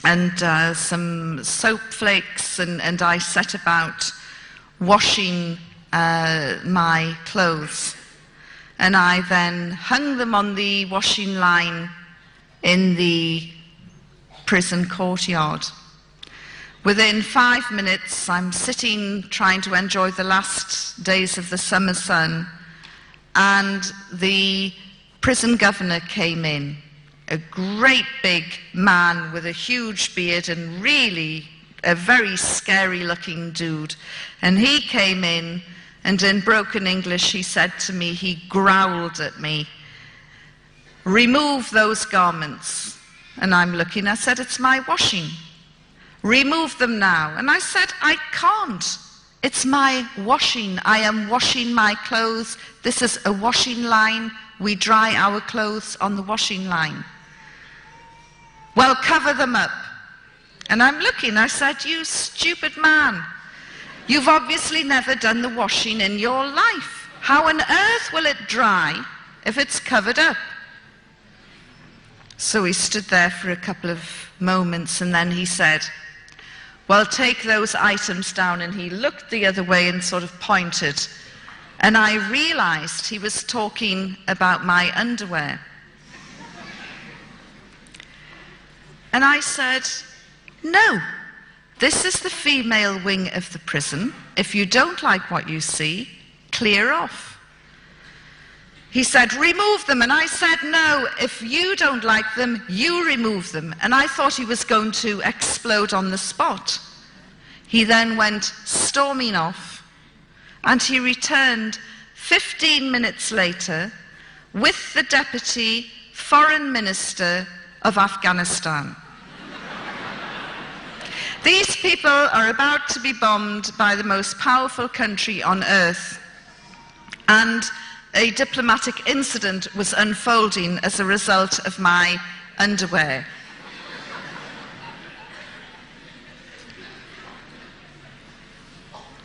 and some soap flakes, and I set about washing my clothes. And I then hung them on the washing line in the prison courtyard. Within 5 minutes, I'm sitting trying to enjoy the last days of the summer sun, and the prison governor came in, a great big man with a huge beard and really a very scary looking dude. And he came in, and in broken English he said to me, he growled at me, "Remove those garments." And I'm looking, I said, "It's my washing. Remove them now." And I said, "I can't. It's my washing. I am washing my clothes. This is a washing line. We dry our clothes on the washing line." "Well, cover them up." And I'm looking, I said, "You stupid man. You've obviously never done the washing in your life. How on earth will it dry if it's covered up?" So he stood there for a couple of moments, and then he said, "Well, take those items down." And he looked the other way and sort of pointed. And I realized he was talking about my underwear. And I said, "No, this is the female wing of the prison. If you don't like what you see, clear off." He said, "Remove them." And I said, "No, if you don't like them, you remove them." And I thought he was going to explode on the spot. He then went storming off, and he returned 15 minutes later with the Deputy Foreign Minister of Afghanistan. These people are about to be bombed by the most powerful country on earth, and a diplomatic incident was unfolding as a result of my underwear.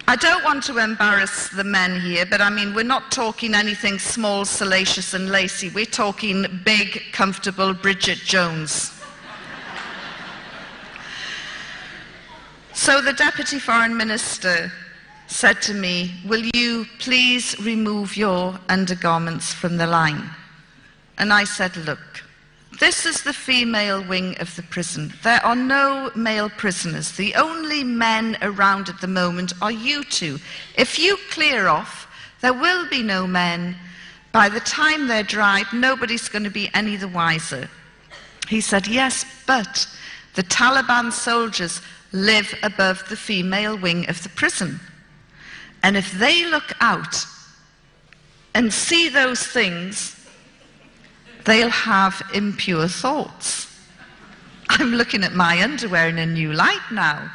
I don't want to embarrass the men here, but I mean, we're not talking anything small, salacious and lacy. We're talking big, comfortable Bridget Jones. So the Deputy Foreign Minister said to me, "Will you please remove your undergarments from the line?" And I said, "Look, this is the female wing of the prison. There are no male prisoners. The only men around at the moment are you two. If you clear off, there will be no men. By the time they're dried, nobody's going to be any the wiser." He said, "Yes, but the Taliban soldiers live above the female wing of the prison. And if they look out and see those things, they'll have impure thoughts." I'm looking at my underwear in a new light now.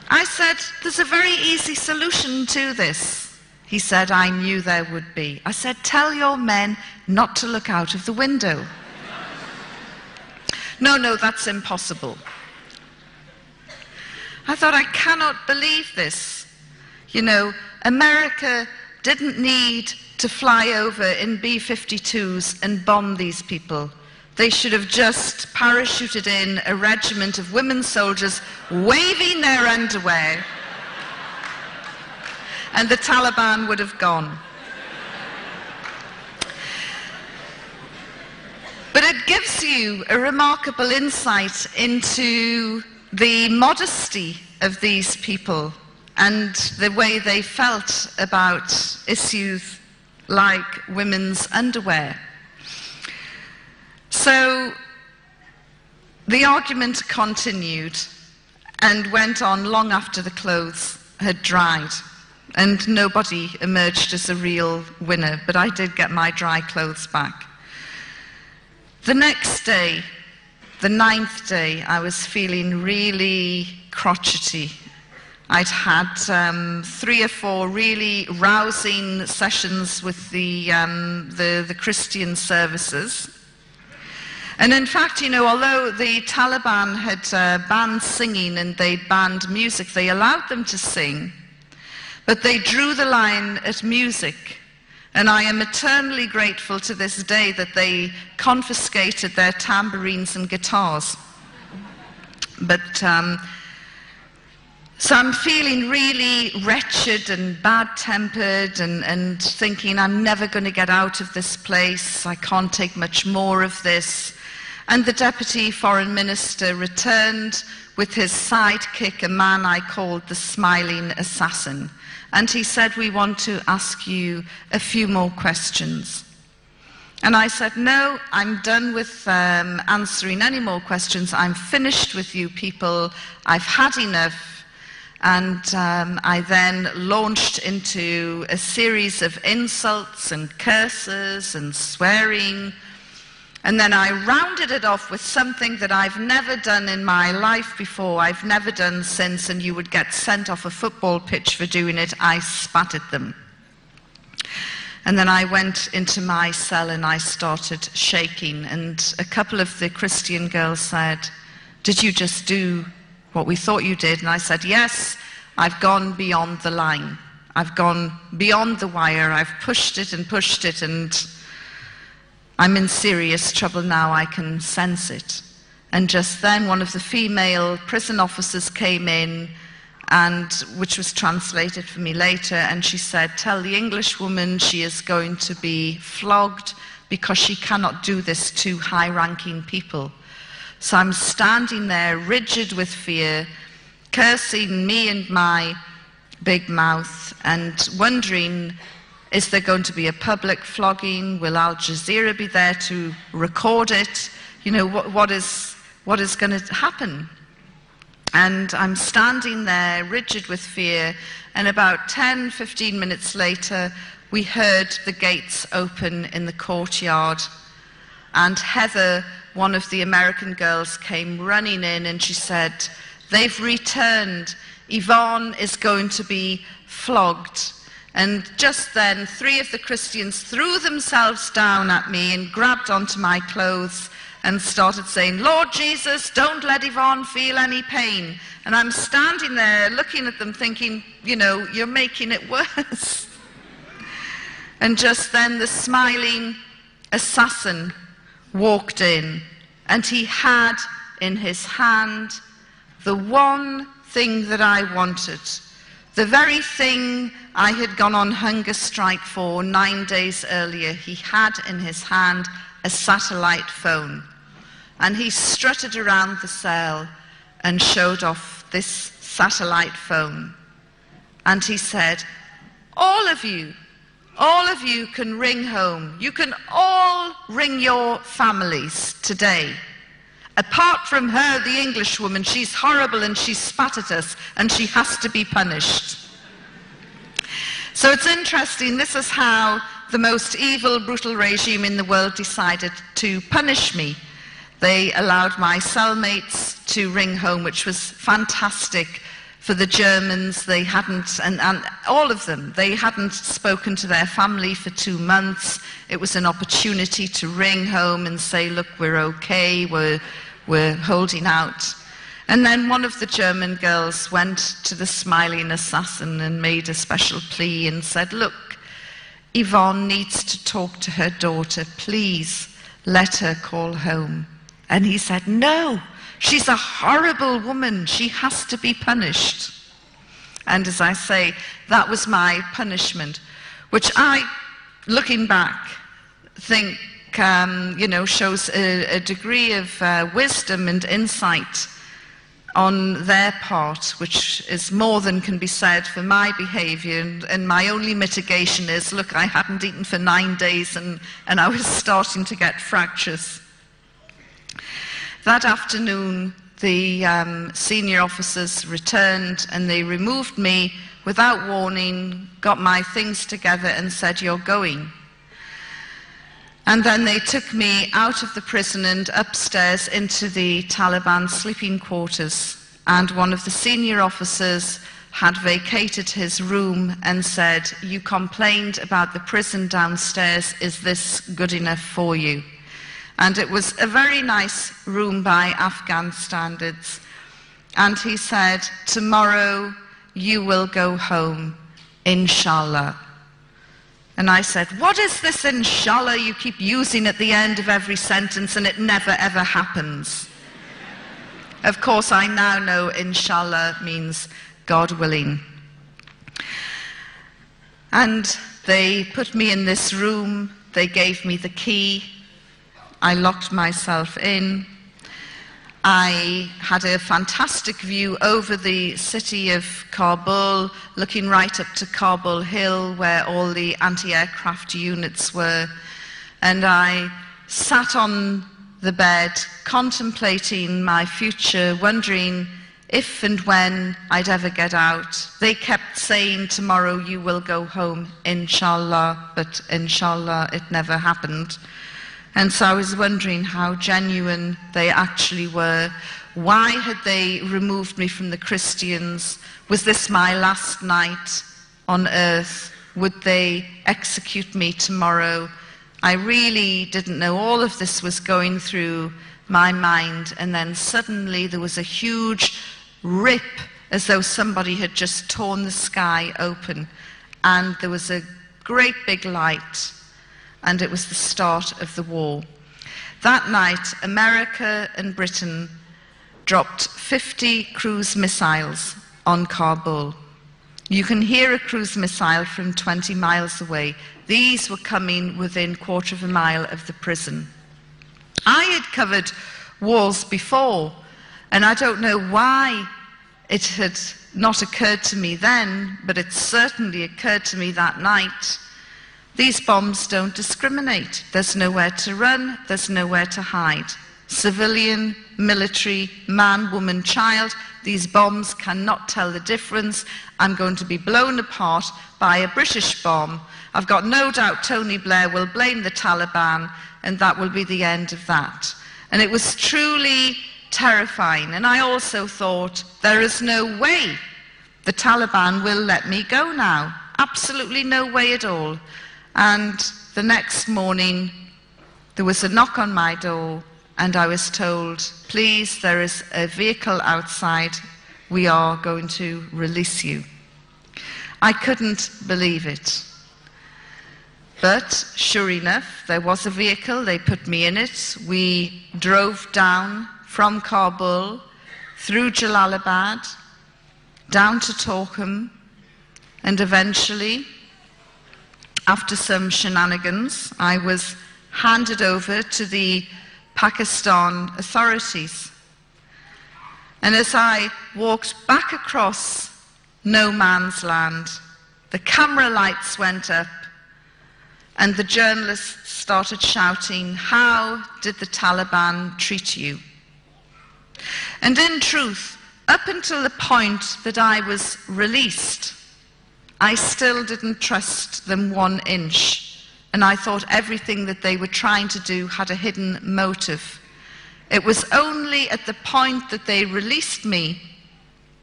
I said, "There's a very easy solution to this." He said, "I knew there would be." I said, "Tell your men not to look out of the window." "No, that's impossible." I thought, I cannot believe this. You know, America didn't need to fly over in B-52s and bomb these people. They should have just parachuted in a regiment of women soldiers waving their underwear, and the Taliban would have gone. But it gives you a remarkable insight into the modesty of these people and the way they felt about issues like women's underwear. So the argument continued and went on long after the clothes had dried, and nobody emerged as a real winner, but I did get my dry clothes back. The next day, the 9th day, I was feeling really crotchety. I'd had 3 or 4 really rousing sessions with the Christian services. And in fact, you know, although the Taliban had banned singing and they'd banned music, they allowed them to sing, but they drew the line at music. And I am eternally grateful to this day that they confiscated their tambourines and guitars. But so I'm feeling really wretched and bad-tempered and thinking, I'm never going to get out of this place. I can't take much more of this. And the Deputy Foreign Minister returned with his sidekick, a man I called the Smiling Assassin. And he said, we want to ask you a few more questions. And I said, no, I'm done with answering any more questions. I'm finished with you people. I've had enough. And I then launched into a series of insults and curses and swearing. And then I rounded it off with something that I've never done in my life before, I've never done since, and you would get sent off a football pitch for doing it. I spat at them. And then I went into my cell and I started shaking. And a couple of the Christian girls said, did you just do what we thought you did? And I said, yes, I've gone beyond the line. I've gone beyond the wire. I've pushed it, and I'm in serious trouble now, I can sense it. And just then one of the female prison officers came in, and which was translated for me later, and she said, tell the English woman she is going to be flogged because she cannot do this to high-ranking people. So I'm standing there rigid with fear, cursing me and my big mouth, and wondering, is there going to be a public flogging? Will Al Jazeera be there to record it? You know, what is going to happen? And I'm standing there, rigid with fear, and about 10, 15 minutes later, we heard the gates open in the courtyard, and Heather, one of the American girls, came running in, and she said, they've returned. Yvonne is going to be flogged. And just then, 3 of the Christians threw themselves down at me and grabbed onto my clothes and started saying, Lord Jesus, don't let Yvonne feel any pain. And I'm standing there looking at them thinking, you know, you're making it worse. And just then the Smiling Assassin walked in, and he had in his hand the one thing that I wanted. The very thing I had gone on hunger strike for 9 days earlier. He had in his hand a satellite phone. And he strutted around the cell and showed off this satellite phone. And he said, all of you can ring home. You can all ring your families today. Apart from her, the English woman, she's horrible and she spat at us and she has to be punished. So it's interesting, this is how the most evil, brutal regime in the world decided to punish me. They allowed my cellmates to ring home, which was fantastic for the Germans. They hadn't, and all of them, they hadn't spoken to their family for 2 months. It was an opportunity to ring home and say, look, we're okay, we're holding out. And then one of the German girls went to the smiling assassin and made a special plea and said, look, Yvonne needs to talk to her daughter. Please let her call home. And he said, no, she's a horrible woman. She has to be punished. And as I say, that was my punishment, which I, looking back, think shows a degree of wisdom and insight on their part, which is more than can be said for my behaviour. And my only mitigation is, look, I hadn't eaten for 9 days and I was starting to get fractures. That afternoon, the senior officers returned and they removed me without warning, got my things together and said, you're going. And then they took me out of the prison and upstairs into the Taliban sleeping quarters. And one of the senior officers had vacated his room and said, you complained about the prison downstairs, is this good enough for you? And it was a very nice room by Afghan standards. And he said, tomorrow you will go home, inshallah. And I said, what is this inshallah you keep using at the end of every sentence and it never ever happens? Of course, I now know inshallah means God willing. And they put me in this room, they gave me the key, I locked myself in. I had a fantastic view over the city of Kabul, looking right up to Kabul Hill where all the anti-aircraft units were. And I sat on the bed contemplating my future, wondering if and when I'd ever get out. They kept saying, tomorrow you will go home, inshallah, but inshallah it never happened. And so I was wondering how genuine they actually were. Why had they removed me from the Christians? Was this my last night on earth? Would they execute me tomorrow? I really didn't know. All of this was going through my mind. And then suddenly there was a huge rip, as though somebody had just torn the sky open. And there was a great big light. And it was the start of the war. That night, America and Britain dropped 50 cruise missiles on Kabul. You can hear a cruise missile from 20 miles away. These were coming within a quarter of a mile of the prison. I had covered wars before, and I don't know why it had not occurred to me then, but it certainly occurred to me that night. These bombs don't discriminate. There's nowhere to run, there's nowhere to hide. Civilian, military, man, woman, child, these bombs cannot tell the difference. I'm going to be blown apart by a British bomb. I've got no doubt Tony Blair will blame the Taliban, and that will be the end of that. And it was truly terrifying. And I also thought, there is no way the Taliban will let me go now. Absolutely no way at all. And the next morning, there was a knock on my door, and I was told, please, there is a vehicle outside. We are going to release you. I couldn't believe it. But sure enough, there was a vehicle. They put me in it. We drove down from Kabul, through Jalalabad, down to Torkham, and eventually, after some shenanigans, I was handed over to the Pakistan authorities. And as I walked back across no man's land, the camera lights went up and the journalists started shouting, how did the Taliban treat you? And in truth, up until the point that I was released, I still didn't trust them 1 inch, and I thought everything that they were trying to do had a hidden motive. It was only at the point that they released me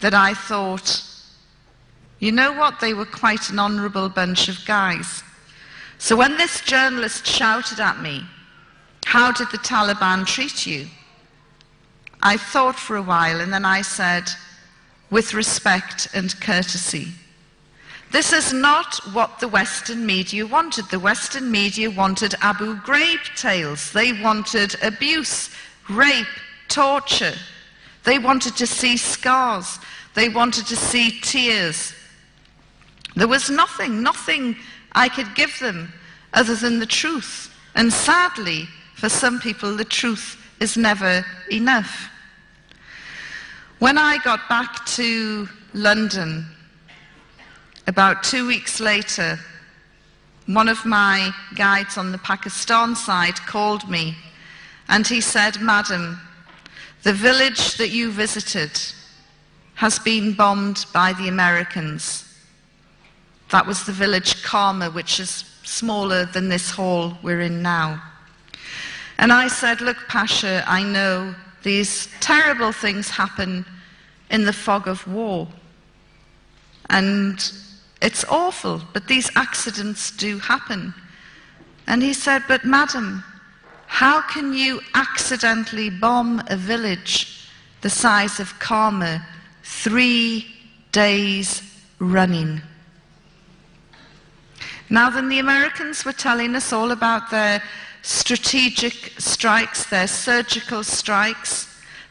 that I thought, you know what, they were quite an honourable bunch of guys. So when this journalist shouted at me, how did the Taliban treat you? I thought for a while, and then I said, with respect and courtesy, this is not what the Western media wanted. The Western media wanted Abu Ghraib tales. They wanted abuse, rape, torture. They wanted to see scars. They wanted to see tears. There was nothing I could give them other than the truth. And sadly, for some people, the truth is never enough. When I got back to London, about 2 weeks later, one of my guides on the Pakistan side called me, and he said, "Madam, the village that you visited has been bombed by the Americans." That was the village Karma, which is smaller than this hall we're in now. And I said, "Look, Pasha, I know these terrible things happen in the fog of war. And it's awful, but these accidents do happen." And he said, "But madam, how can you accidentally bomb a village the size of Karma 3 days running?" Now then, the Americans were telling us all about their strategic strikes, their surgical strikes,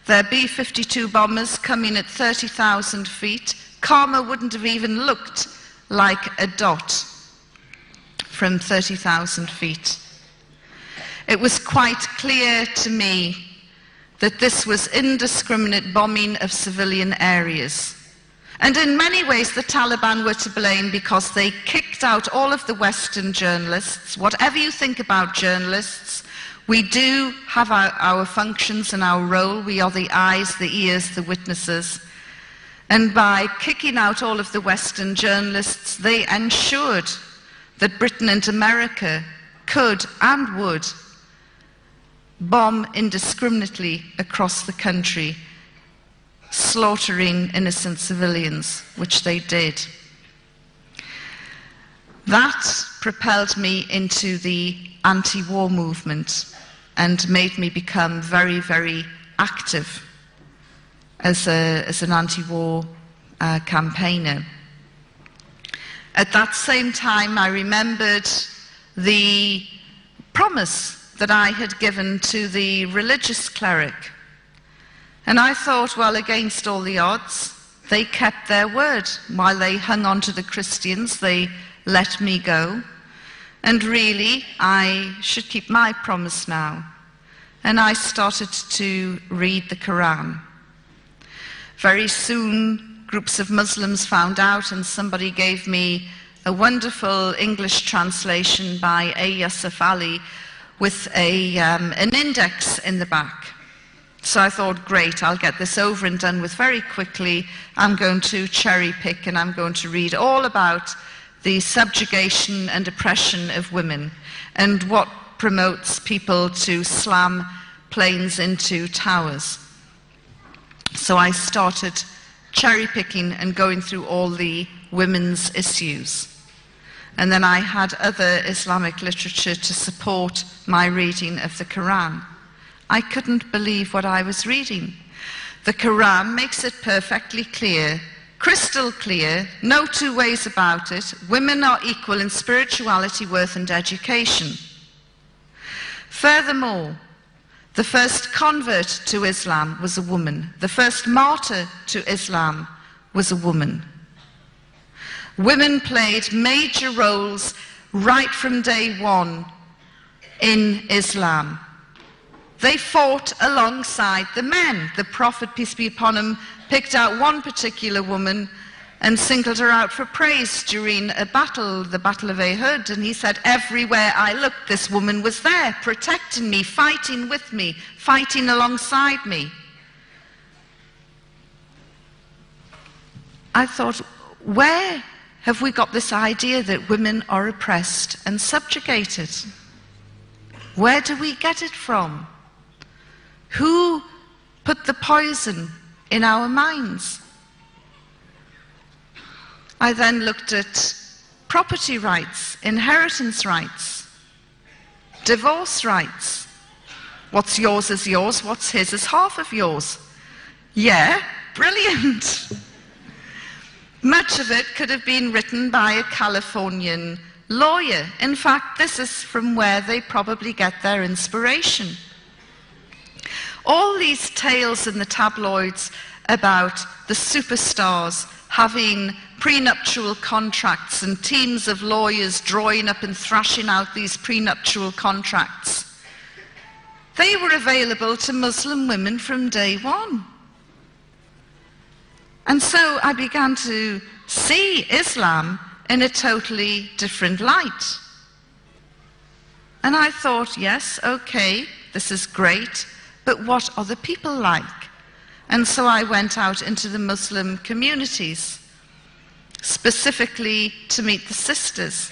their B-52 bombers coming at 30,000 feet. Karma wouldn't have even looked like a dot from 30,000 feet. It was quite clear to me that this was indiscriminate bombing of civilian areas. And in many ways, the Taliban were to blame because they kicked out all of the Western journalists. Whatever you think about journalists, we do have our functions and our role. We are the eyes, the ears, the witnesses. And by kicking out all of the Western journalists, they ensured that Britain and America could and would bomb indiscriminately across the country, slaughtering innocent civilians, which they did. That propelled me into the anti-war movement and made me become very, very active as an anti-war campaigner. At that same time, I remembered the promise that I had given to the religious cleric. And I thought, well, against all the odds, they kept their word. While they hung on to the Christians, they let me go. And really, I should keep my promise now. And I started to read the Quran. Very soon, groups of Muslims found out, and somebody gave me a wonderful English translation by A. Yusuf Ali with an index in the back. So I thought, great, I'll get this over and done with very quickly. I'm going to cherry pick and I'm going to read all about the subjugation and oppression of women and what promotes people to slam planes into towers. So I started cherry picking and going through all the women's issues. And then I had other Islamic literature to support my reading of the Quran. I couldn't believe what I was reading. The Quran makes it perfectly clear, crystal clear, no two ways about it. Women are equal in spirituality, worth, and education. Furthermore, the first convert to Islam was a woman. The first martyr to Islam was a woman. Women played major roles right from day one in Islam. They fought alongside the men. The Prophet, peace be upon him, picked out one particular woman and singled her out for praise during a battle, the Battle of Uhud, and he said, everywhere I looked, this woman was there, protecting me, fighting with me, fighting alongside me. I thought, where have we got this idea that women are oppressed and subjugated? Where do we get it from? Who put the poison in our minds? I then looked at property rights, inheritance rights, divorce rights. What's yours is yours, what's his is half of yours. Yeah, brilliant. Much of it could have been written by a Californian lawyer. In fact, this is from where they probably get their inspiration. All these tales in the tabloids about the superstars having prenuptial contracts and teams of lawyers drawing up and thrashing out these prenuptial contracts, they were available to Muslim women from day one. And so I began to see Islam in a totally different light. And I thought, yes, okay, this is great, but what are the people like? And so I went out into the Muslim communities, specifically to meet the sisters.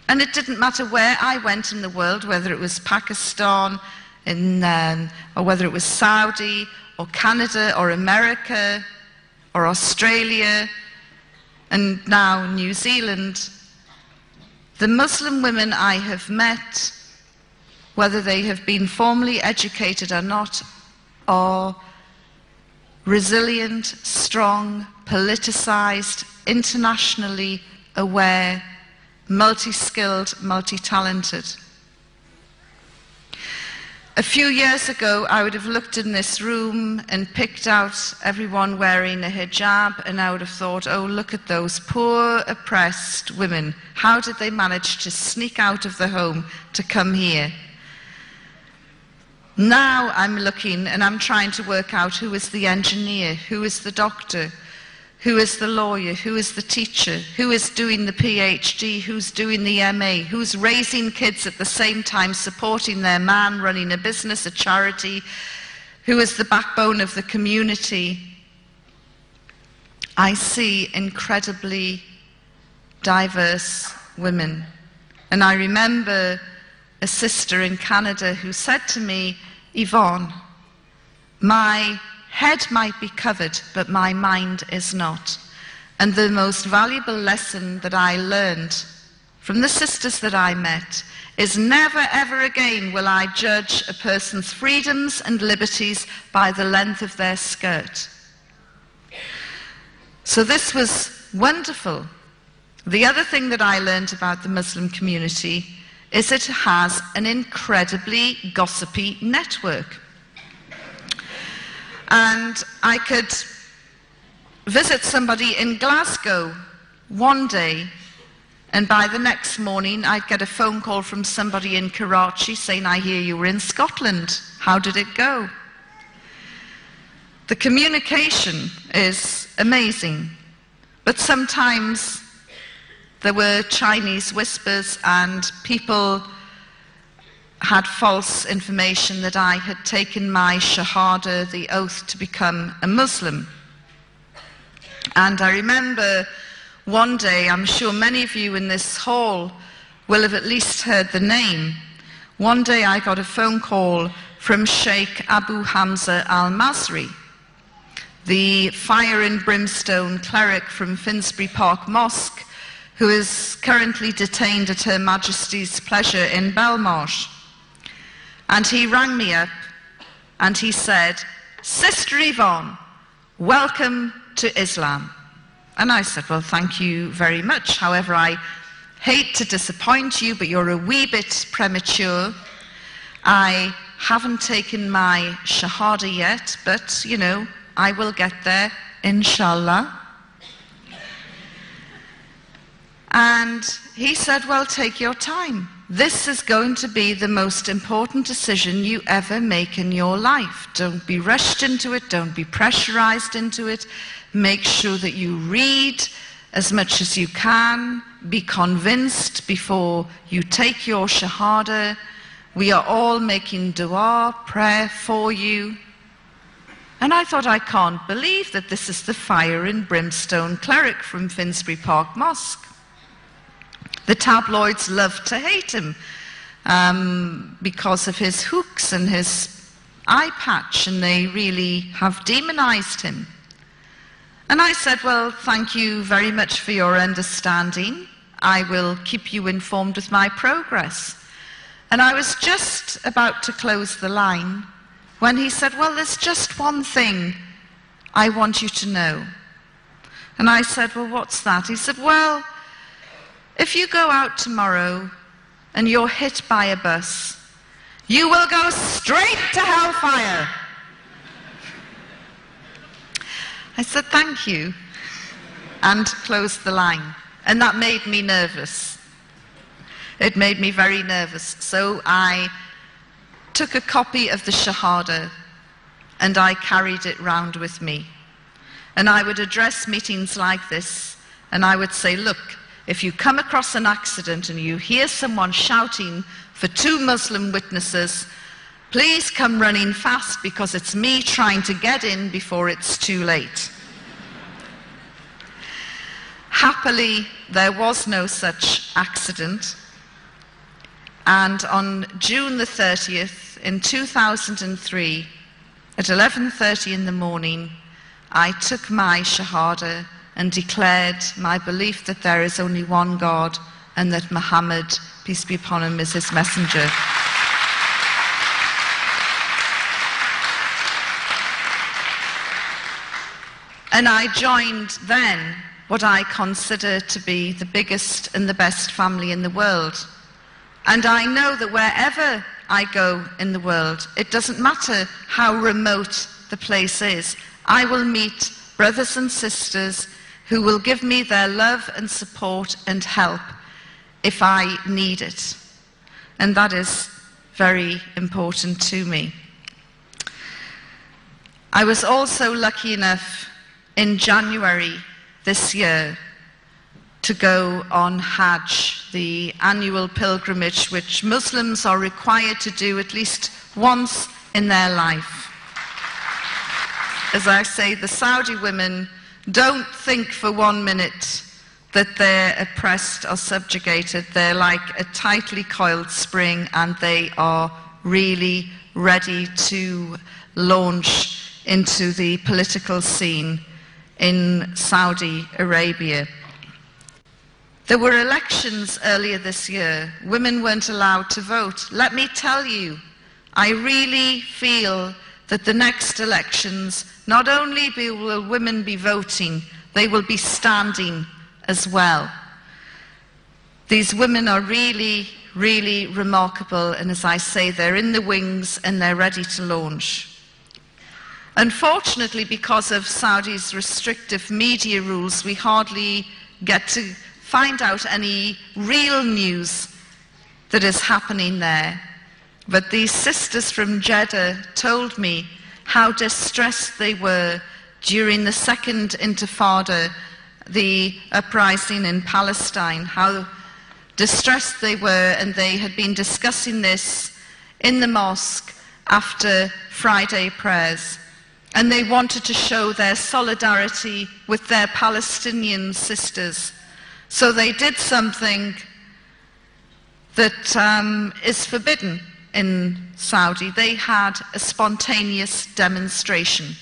And it didn't matter where I went in the world, whether it was Pakistan, or whether it was Saudi, or Canada, or America, or Australia, and now New Zealand. The Muslim women I have met, whether they have been formally educated or not, are resilient, strong, politicized, internationally aware, multi-skilled, multi-talented. A few years ago, I would have looked in this room and picked out everyone wearing a hijab, and I would have thought, oh, look at those poor, oppressed women. How did they manage to sneak out of the home to come here? Now I'm looking and I'm trying to work out who is the engineer, who is the doctor, who is the lawyer, who is the teacher, who is doing the PhD, who's doing the MA, who's raising kids at the same time, supporting their man, running a business, a charity, who is the backbone of the community. I see incredibly diverse women. And I remember a sister in Canada who said to me, Yvonne, my head might be covered, but my mind is not. And the most valuable lesson that I learned from the sisters that I met is never ever again will I judge a person's freedoms and liberties by the length of their skirt. So this was wonderful. The other thing that I learned about the Muslim community is it has an incredibly gossipy network. And I could visit somebody in Glasgow one day, and by the next morning I'd get a phone call from somebody in Karachi saying, I hear you were in Scotland. How did it go? The communication is amazing, but sometimes there were Chinese whispers and people had false information that I had taken my Shahada, the oath to become a Muslim. And I remember one day, I'm sure many of you in this hall will have at least heard the name. One day I got a phone call from Sheikh Abu Hamza al-Masri, the fire and brimstone cleric from Finsbury Park Mosque, who is currently detained at Her Majesty's pleasure in Belmarsh. And he rang me up and he said, Sister Yvonne, welcome to Islam. And I said, well, thank you very much. However, I hate to disappoint you, but you're a wee bit premature. I haven't taken my Shahada yet, but, you know, I will get there, inshallah. And he said, well, take your time. This is going to be the most important decision you ever make in your life. Don't be rushed into it. Don't be pressurized into it. Make sure that you read as much as you can. Be convinced before you take your Shahada. We are all making dua, prayer for you. And I thought, I can't believe that this is the fire and brimstone cleric from Finsbury Park Mosque. The tabloids love to hate him because of his hooks and his eye patch, and they really have demonized him. And I said, well, thank you very much for your understanding. I will keep you informed with my progress. And I was just about to close the line when he said, well, there's just one thing I want you to know. And I said, well, what's that? He said, well, if you go out tomorrow and you're hit by a bus, you will go straight to hellfire. I said, thank you, and closed the line. And that made me nervous. It made me very nervous. So I took a copy of the Shahada and I carried it round with me. And I would address meetings like this and I would say, look, if you come across an accident and you hear someone shouting for 2 Muslim witnesses, please come running fast because it's me trying to get in before it's too late. Happily, there was no such accident. And on June the 30th, in 2003, at 11:30 in the morning, I took my Shahada and declared my belief that there is only one God and that Muhammad, peace be upon him, is his messenger. And I joined then what I consider to be the biggest and the best family in the world. And I know that wherever I go in the world, it doesn't matter how remote the place is, I will meet brothers and sisters who will give me their love and support and help if I need it. And that is very important to me. I was also lucky enough in January this year to go on Hajj, the annual pilgrimage which Muslims are required to do at least once in their life. As I say, the Saudi women don't think for 1 minute that they're oppressed or subjugated. They're like a tightly coiled spring and they are really ready to launch into the political scene in Saudi Arabia. There were elections earlier this year. Women weren't allowed to vote. Let me tell you, I really feel that the next elections, not only will women be voting, they will be standing as well. These women are really, really remarkable, and as I say, they're in the wings and they're ready to launch. Unfortunately, because of Saudi's restrictive media rules, we hardly get to find out any real news that is happening there. But these sisters from Jeddah told me how distressed they were during the second Intifada, the uprising in Palestine, how distressed they were, and they had been discussing this in the mosque after Friday prayers. And they wanted to show their solidarity with their Palestinian sisters. So they did something that is forbidden in Saudi. They had a spontaneous demonstration.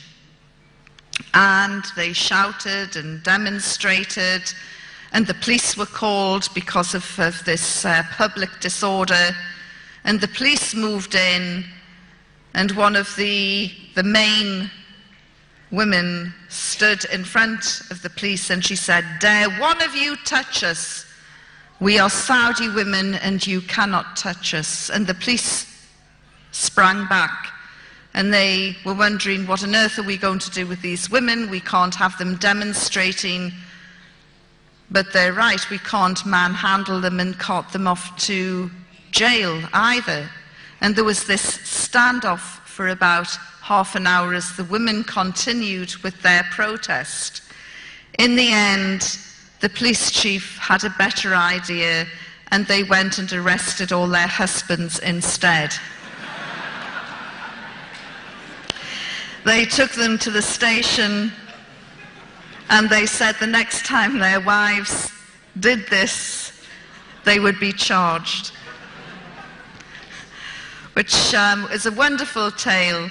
And they shouted and demonstrated, and the police were called because of this public disorder. And the police moved in, and one of the main women stood in front of the police and she said, "Dare one of you touch us? We are Saudi women and you cannot touch us." And the police sprang back and they were wondering, what on earth are we going to do with these women? We can't have them demonstrating. But they're right, we can't manhandle them and cart them off to jail either. And there was this standoff for about half an hour as the women continued with their protest. In the end, the police chief had a better idea and they went and arrested all their husbands instead. They took them to the station and they said the next time their wives did this, they would be charged. Which is a wonderful tale.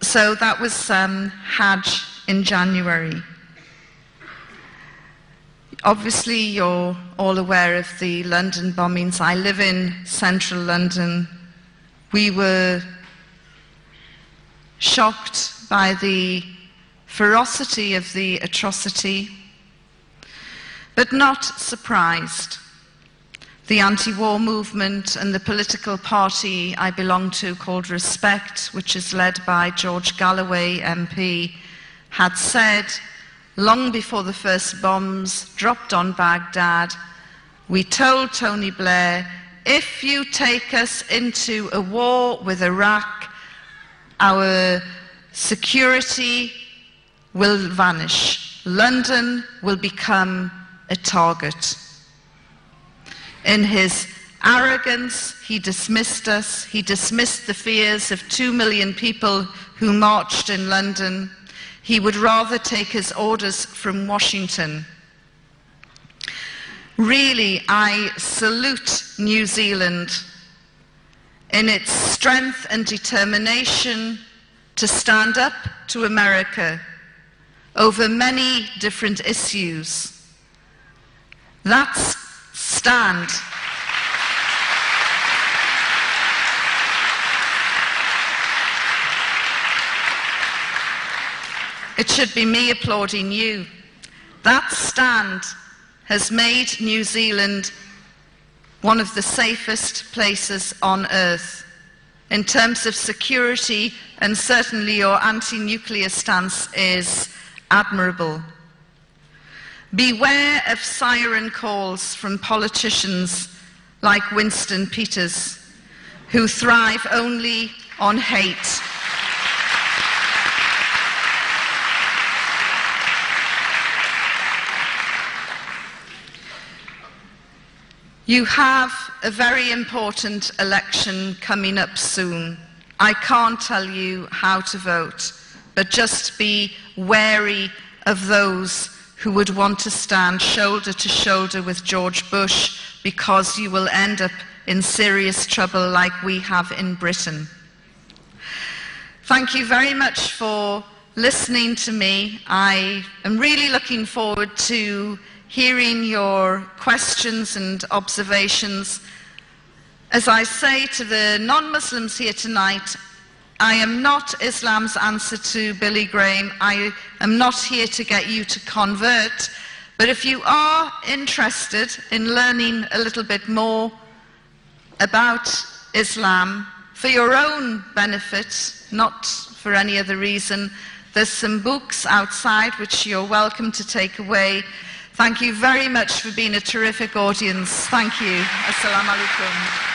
So that was Hajj in January. Obviously, you're all aware of the London bombings. I live in central London. We were shocked by the ferocity of the atrocity, but not surprised. The anti-war movement and the political party I belong to, called Respect, which is led by George Galloway MP, had said, long before the first bombs dropped on Baghdad, we told Tony Blair, if you take us into a war with Iraq, our security will vanish. London will become a target. In his arrogance, he dismissed us. He dismissed the fears of 2 million people who marched in London. He would rather take his orders from Washington. Really, I salute New Zealand in its strength and determination to stand up to America over many different issues. That stand it should be me applauding you. That stand has made New Zealand one of the safest places on earth in terms of security, and certainly your anti-nuclear stance is admirable. Beware of siren calls from politicians like Winston Peters, who thrive only on hate. You have a very important election coming up soon. I can't tell you how to vote, but just be wary of those who would want to stand shoulder to shoulder with George Bush, because you will end up in serious trouble like we have in Britain. Thank you very much for listening to me. I am really looking forward to hearing your questions and observations. As I say to the non-Muslims here tonight, I am not Islam's answer to Billy Graham. I am not here to get you to convert. But if you are interested in learning a little bit more about Islam for your own benefit, not for any other reason, there's some books outside which you're welcome to take away. Thank you very much for being a terrific audience. Thank you. Assalamu alaikum.